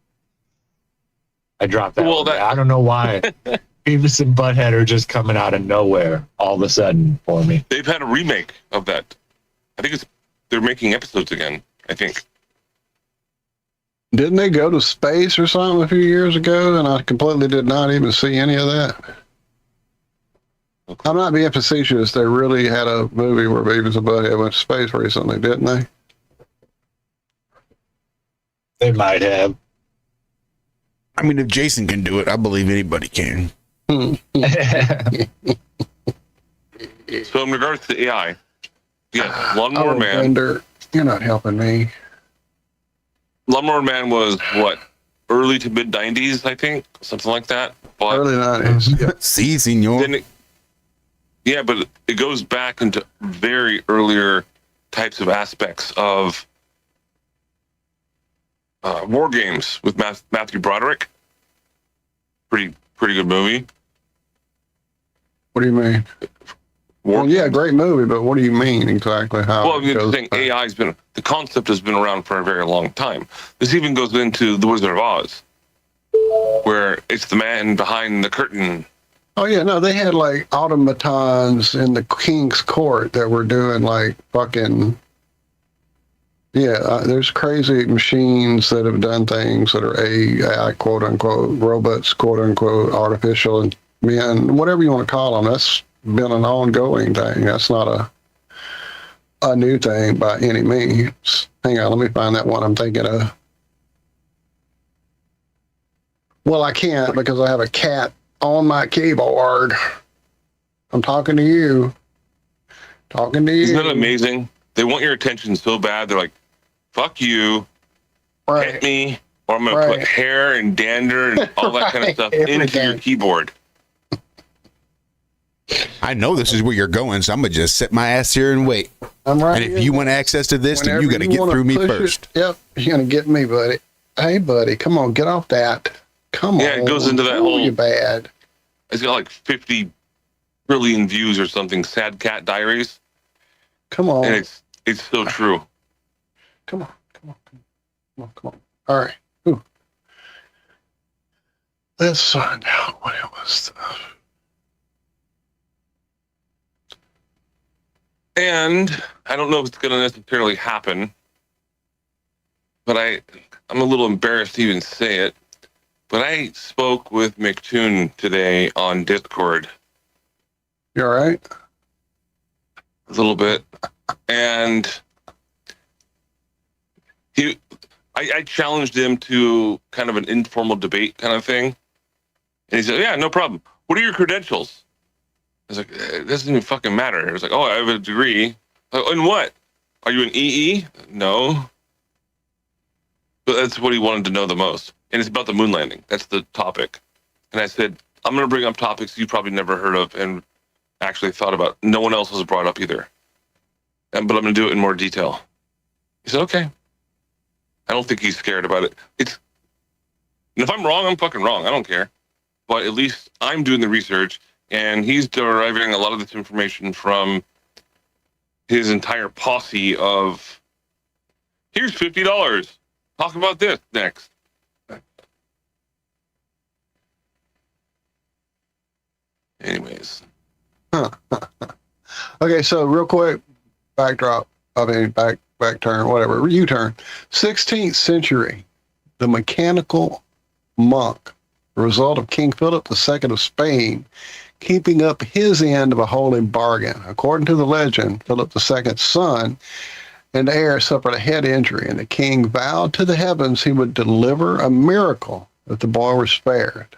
I dropped that. Well, I don't know why Beavis and Butthead are just coming out of nowhere all of a sudden for me. They've had a remake of that. I think they're making episodes again, I think. Didn't they go to space or something a few years ago? And I completely did not even see any of that. I'm not being facetious. They really had a movie where Beavis and Butthead went to space recently, didn't they? They might have. I mean, if Jason can do it, I believe anybody can. So in regards to AI, yes, Lawnmower Man. Bender, you're not helping me. Lawnmower Man was what, early to mid 90s, I think, something like that. But early 90s. Yeah. Si, senor. Yeah, but it goes back into very earlier types of aspects of war games with Matthew Broderick. Pretty good movie. What do you mean? Well, yeah, great movie, but what do you mean exactly? How? Well, the thing, the concept has been around for a very long time. This even goes into The Wizard of Oz, where it's the man behind the curtain. Oh yeah, no, they had like automatons in the king's court that were doing like fucking. Yeah, there's crazy machines that have done things that are AI, quote unquote, robots, quote unquote, artificial and men, whatever you want to call them. That's been an ongoing thing. That's not a new thing by any means. Hang on, let me find that one I'm thinking of. Well, I can't because I have a cat on my keyboard. I'm talking to you. Talking to you. Isn't that amazing? They want your attention so bad. They're like, fuck you, pet me, or I'm going to put hair and dander and all that kind of stuff into your keyboard. I know this is where you're going, so I'm going to just sit my ass here and wait. I'm right. And if you want access to this, then you got to get through me first. Yep, you're going to get me, buddy. Hey, buddy, come on, get off that. Come on. Yeah, it goes into that whole... you bad. It's got like 50 billion views or something, Sad Cat Diaries. Come on. And it's so true. Come on. All right. Ooh. Let's find out what it was. And I don't know if it's going to necessarily happen, but I'm a little embarrassed to even say it, but I spoke with McToon today on Discord. You all right? A little bit. And I challenged him to kind of an informal debate kind of thing. And he said, yeah, no problem. What are your credentials? I was like, it doesn't even fucking matter. I was like, oh, I have a degree. Like, in what? Are you an EE? No. But that's what he wanted to know the most. And it's about the moon landing. That's the topic. And I said, I'm going to bring up topics you probably never heard of and actually thought about. No one else has brought up either. But I'm going to do it in more detail. He said, okay. I don't think he's scared about it. And if I'm wrong, I'm fucking wrong. I don't care. But at least I'm doing the research, and he's deriving a lot of this information from his entire posse of, here's $50. Talk about this next. Anyways. Okay, so real quick, back turn, whatever, U-turn. 16th century, the mechanical monk, the result of King Philip II of Spain, keeping up his end of a holy bargain. According to the legend, Philip II's son and heir suffered a head injury, and the king vowed to the heavens he would deliver a miracle if the boy were spared.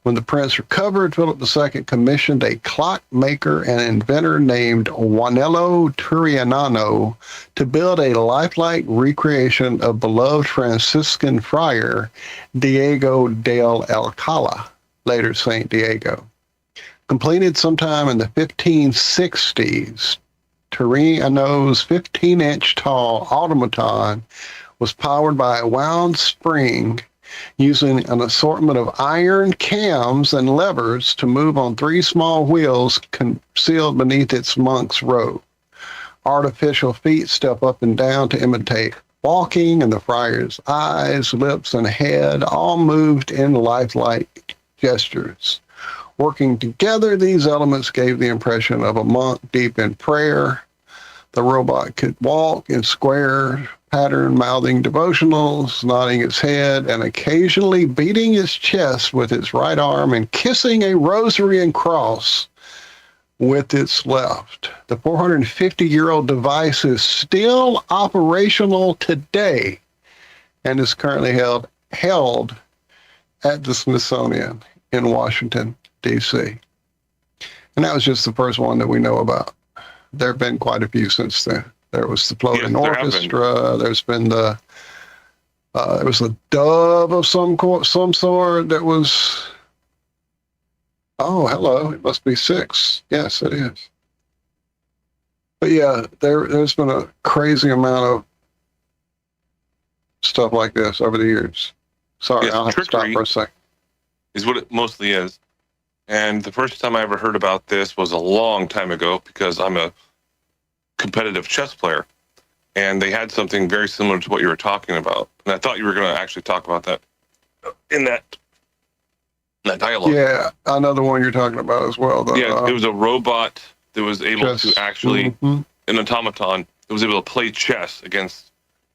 When the prince recovered, Philip II commissioned a clockmaker and inventor named Juanello Turianano to build a lifelike recreation of beloved Franciscan friar Diego del Alcala, later Saint Diego. Completed sometime in the 1560s, Turiano's 15-inch tall automaton was powered by a wound spring using an assortment of iron cams and levers to move on 3 small wheels concealed beneath its monk's robe. Artificial feet step up and down to imitate walking, and the friar's eyes, lips, and head all moved in lifelike gestures. Working together, these elements gave the impression of a monk deep in prayer. The robot could walk in square pattern, mouthing devotionals, nodding its head, and occasionally beating its chest with its right arm and kissing a rosary and cross with its left. The 450-year-old device is still operational today and is currently held at the Smithsonian in Washington, D.C. And that was just the first one that we know about. There have been quite a few since then. There was the floating orchestra. There's been there was a dove of some sort that was. Oh, hello! It must be 6. Yes, it is. But yeah, there's been a crazy amount of stuff like this over the years. Sorry, Yes, I'll have to stop for a second. Is what it mostly is. And the first time I ever heard about this was a long time ago, because I'm a competitive chess player, and they had something very similar to what you were talking about. And I thought you were going to actually talk about that in that dialogue. Yeah, I know the one you're talking about as well. Yeah, it was a robot that was able to actually, an automaton that was able to play chess against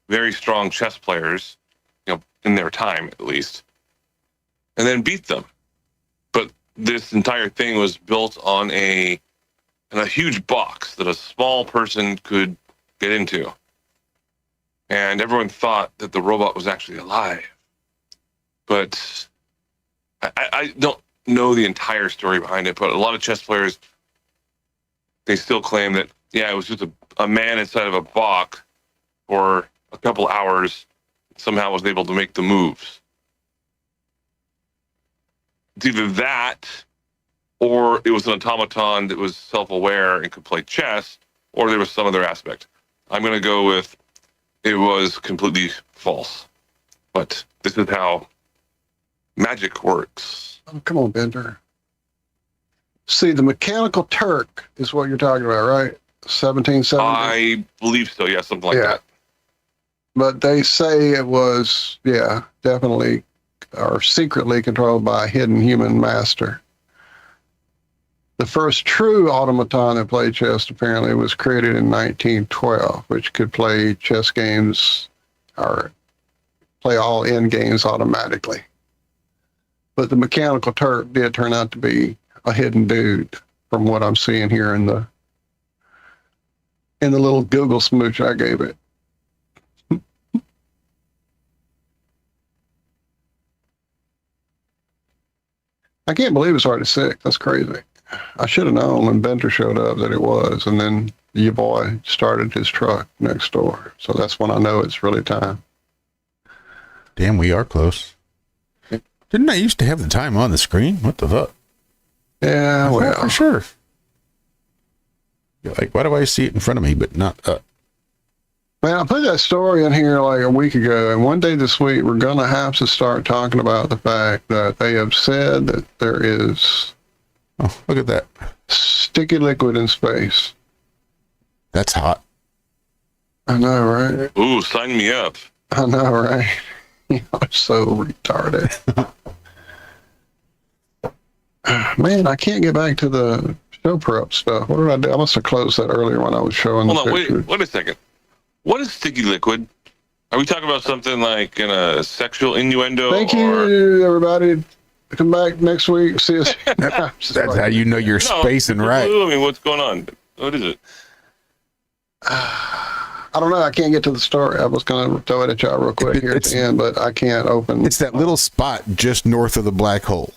very strong chess players, in their time at least, and then beat them. But this entire thing was built on a huge box that a small person could get into. And everyone thought that the robot was actually alive. But I don't know the entire story behind it, but a lot of chess players, they still claim that, it was just a man inside of a box for a couple hours, somehow was able to make the moves. It's either that, or it was an automaton that was self-aware and could play chess, or there was some other aspect. I'm going to go with it was completely false. But this is how magic works. Oh, come on, Bender. See, the Mechanical Turk is what you're talking about, right? 1770? I believe so, yeah, something like that. But they say it was, definitely, or secretly controlled by a hidden human master. The first true automaton that played chess apparently was created in 1912, which could play chess games or play all end games automatically. But the Mechanical Turk did turn out to be a hidden dude, from what I'm seeing here in the little Google smooch I gave it. I can't believe it's already 6. That's crazy. I should have known when Bender showed up that it was, and then your boy started his truck next door. So that's when I know it's really time. Damn, we are close. Didn't I used to have the time on the screen? What the fuck? Yeah, well. For sure. Like, why do I see it in front of me, but not up? Man, I put that story in here like a week ago, and one day this week we're going to have to start talking about the fact that they have said that there is... Oh, look at that. Sticky liquid in space. That's hot. I know, right? Ooh, sign me up. I know, right? You're so retarded. Man, I can't get back to the show prep stuff. What did I do? I must have closed that earlier when I was showing Hold the on, pictures. wait a second. What is sticky liquid? Are we talking about something like in a sexual innuendo? Thank you, everybody. Come back next week. See us. That's how you know you're spacing right. I mean, what's going on? What is it? I don't know. I can't get to the story. I was going to throw it at y'all real quick here at the end, but I can't open. It's that little spot just north of the black hole.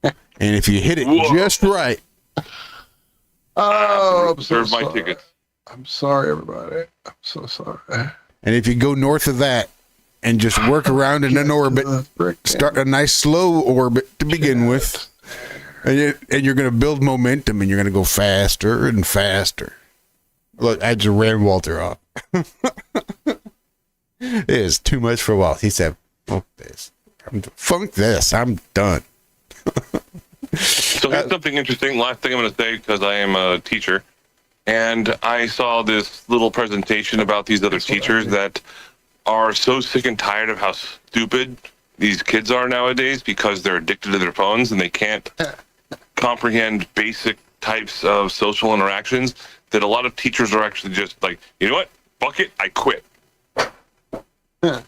And if you hit it just right. Oh, I'm so Reserve my sorry. tickets. I'm sorry, everybody. I'm so sorry. And if you go north of that and just work around in an orbit, start a nice slow orbit to begin with, and you're going to build momentum, and you're going to go faster and faster. Look, I just ran Walter off. It is too much for Walt. He said, "Funk this. I'm done." So here's something interesting. Last thing I'm going to say, because I am a teacher, and I saw this little presentation about these other teachers that are so sick and tired of how stupid these kids are nowadays because they're addicted to their phones and they can't comprehend basic types of social interactions, that a lot of teachers are actually just like, you know what? Fuck it, I quit. I'm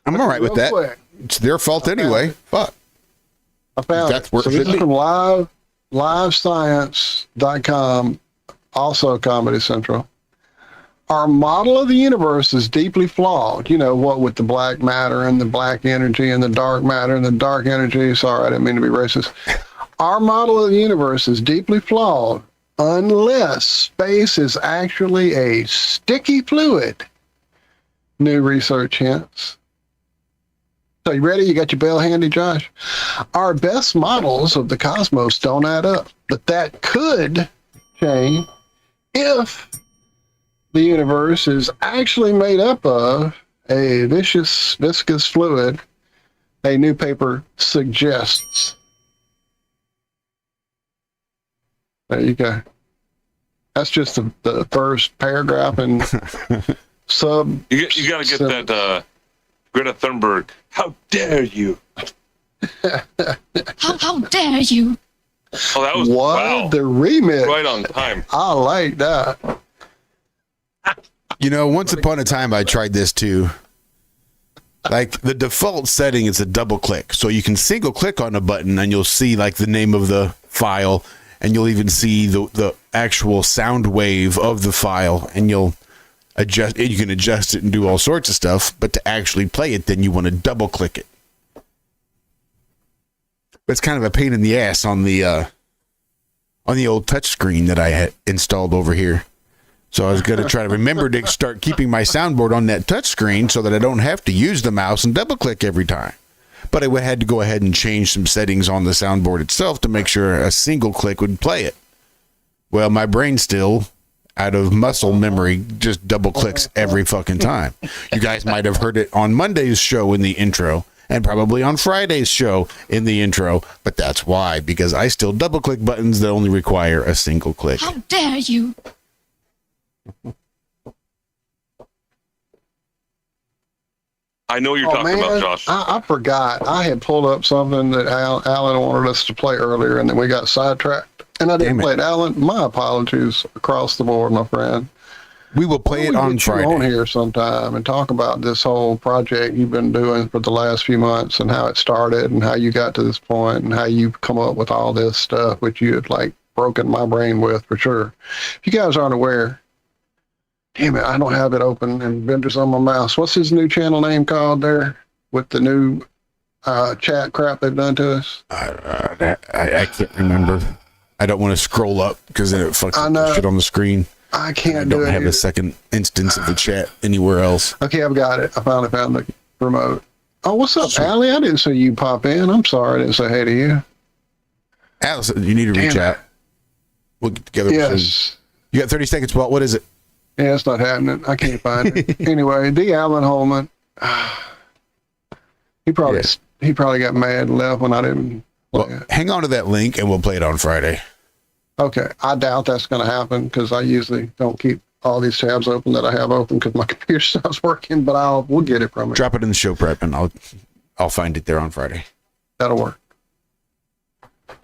all right with that. Quick. It's their fault anyway. Fuck. I found That's it. where So it this should is be. from livescience.com, also Comedy Central. Our model of the universe is deeply flawed. You know, what with the black matter and the black energy and the dark matter and the dark energy. Sorry, I didn't mean to be racist. Our model of the universe is deeply flawed unless space is actually a sticky fluid. New research hints. So you ready? You got your bell handy, Josh? Our best models of the cosmos don't add up, but that could change if the universe is actually made up of a viscous fluid, a new paper suggests. There you go. That's just the first paragraph and sub. You got to get that Greta Thunberg. How dare you? How dare you? Oh, that was wow. The remix. Right on time. I like that. You know, once upon a time, I tried this too. Like the default setting is a double click. So you can single click on a button and you'll see like the name of the file, and you'll even see the actual sound wave of the file, and you can adjust it and do all sorts of stuff. But to actually play it, then you want to double click it. It's kind of a pain in the ass on the old touch screen that I had installed over here. So I was going to try to remember to start keeping my soundboard on that touch screen so that I don't have to use the mouse and double click every time. But I had to go ahead and change some settings on the soundboard itself to make sure a single click would play it. Well, my brain still, out of muscle memory, just double clicks every fucking time. You guys might have heard it on Monday's show in the intro, and probably on Friday's show in the intro, but that's why, because I still double click buttons that only require a single click. How dare you? I know what you're talking about, Josh. I forgot. I had pulled up something that Alan wanted us to play earlier, and then we got sidetracked. And I didn't play it. Alan, my apologies across the board, my friend. We will play it on Friday. On here sometime and talk about this whole project you've been doing for the last few months and how it started and how you got to this point and how you've come up with all this stuff, which you had like broken my brain with for sure. If you guys aren't aware, damn it, I don't have it open and Bender's on my mouse. What's his new channel name called there with the new chat crap they've done to us? I can't remember. I don't want to scroll up because then it fucks up the shit on the screen. I can't I do don't it. have Here. a second instance of the chat anywhere else. Okay, I've got it. I finally found the remote. Oh, what's up, Allie? I didn't see you pop in. I'm sorry I didn't say hey to you. Alice, you need to reach out. We'll get together. Yes. Soon. You got 30 seconds, Walt. What is it? Yeah, it's not happening. I can't find it. Anyway, the Alan Holman. He probably got mad and left when I didn't. Well, hang on to that link and we'll play it on Friday. Okay, I doubt that's going to happen because I usually don't keep all these tabs open that I have open because my computer stops working. But we'll get it from it. Drop it in the show prep and I'll find it there on Friday. That'll work.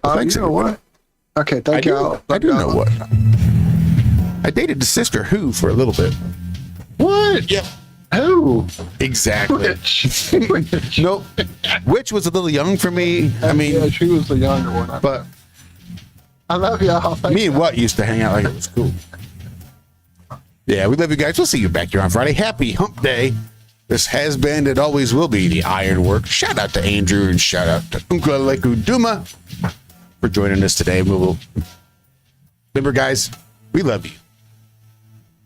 Well, thanks, you know what? Okay, thank y'all. I do know what. I dated the sister Who for a little bit. What? Yep. Who? Exactly. Which? Nope. Which was a little young for me. I mean, yeah, she was the younger one. But I love y'all. me and What used to hang out like it was cool. Yeah, we love you guys. We'll see you back here on Friday. Happy Hump Day. This has been, it always will be, the Ironworks. Shout out to Andrew and shout out to Uncle Leku Duma for joining us today. Remember, guys, we love you.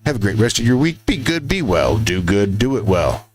Have a great rest of your week. Be good, be well. Do good, do it well.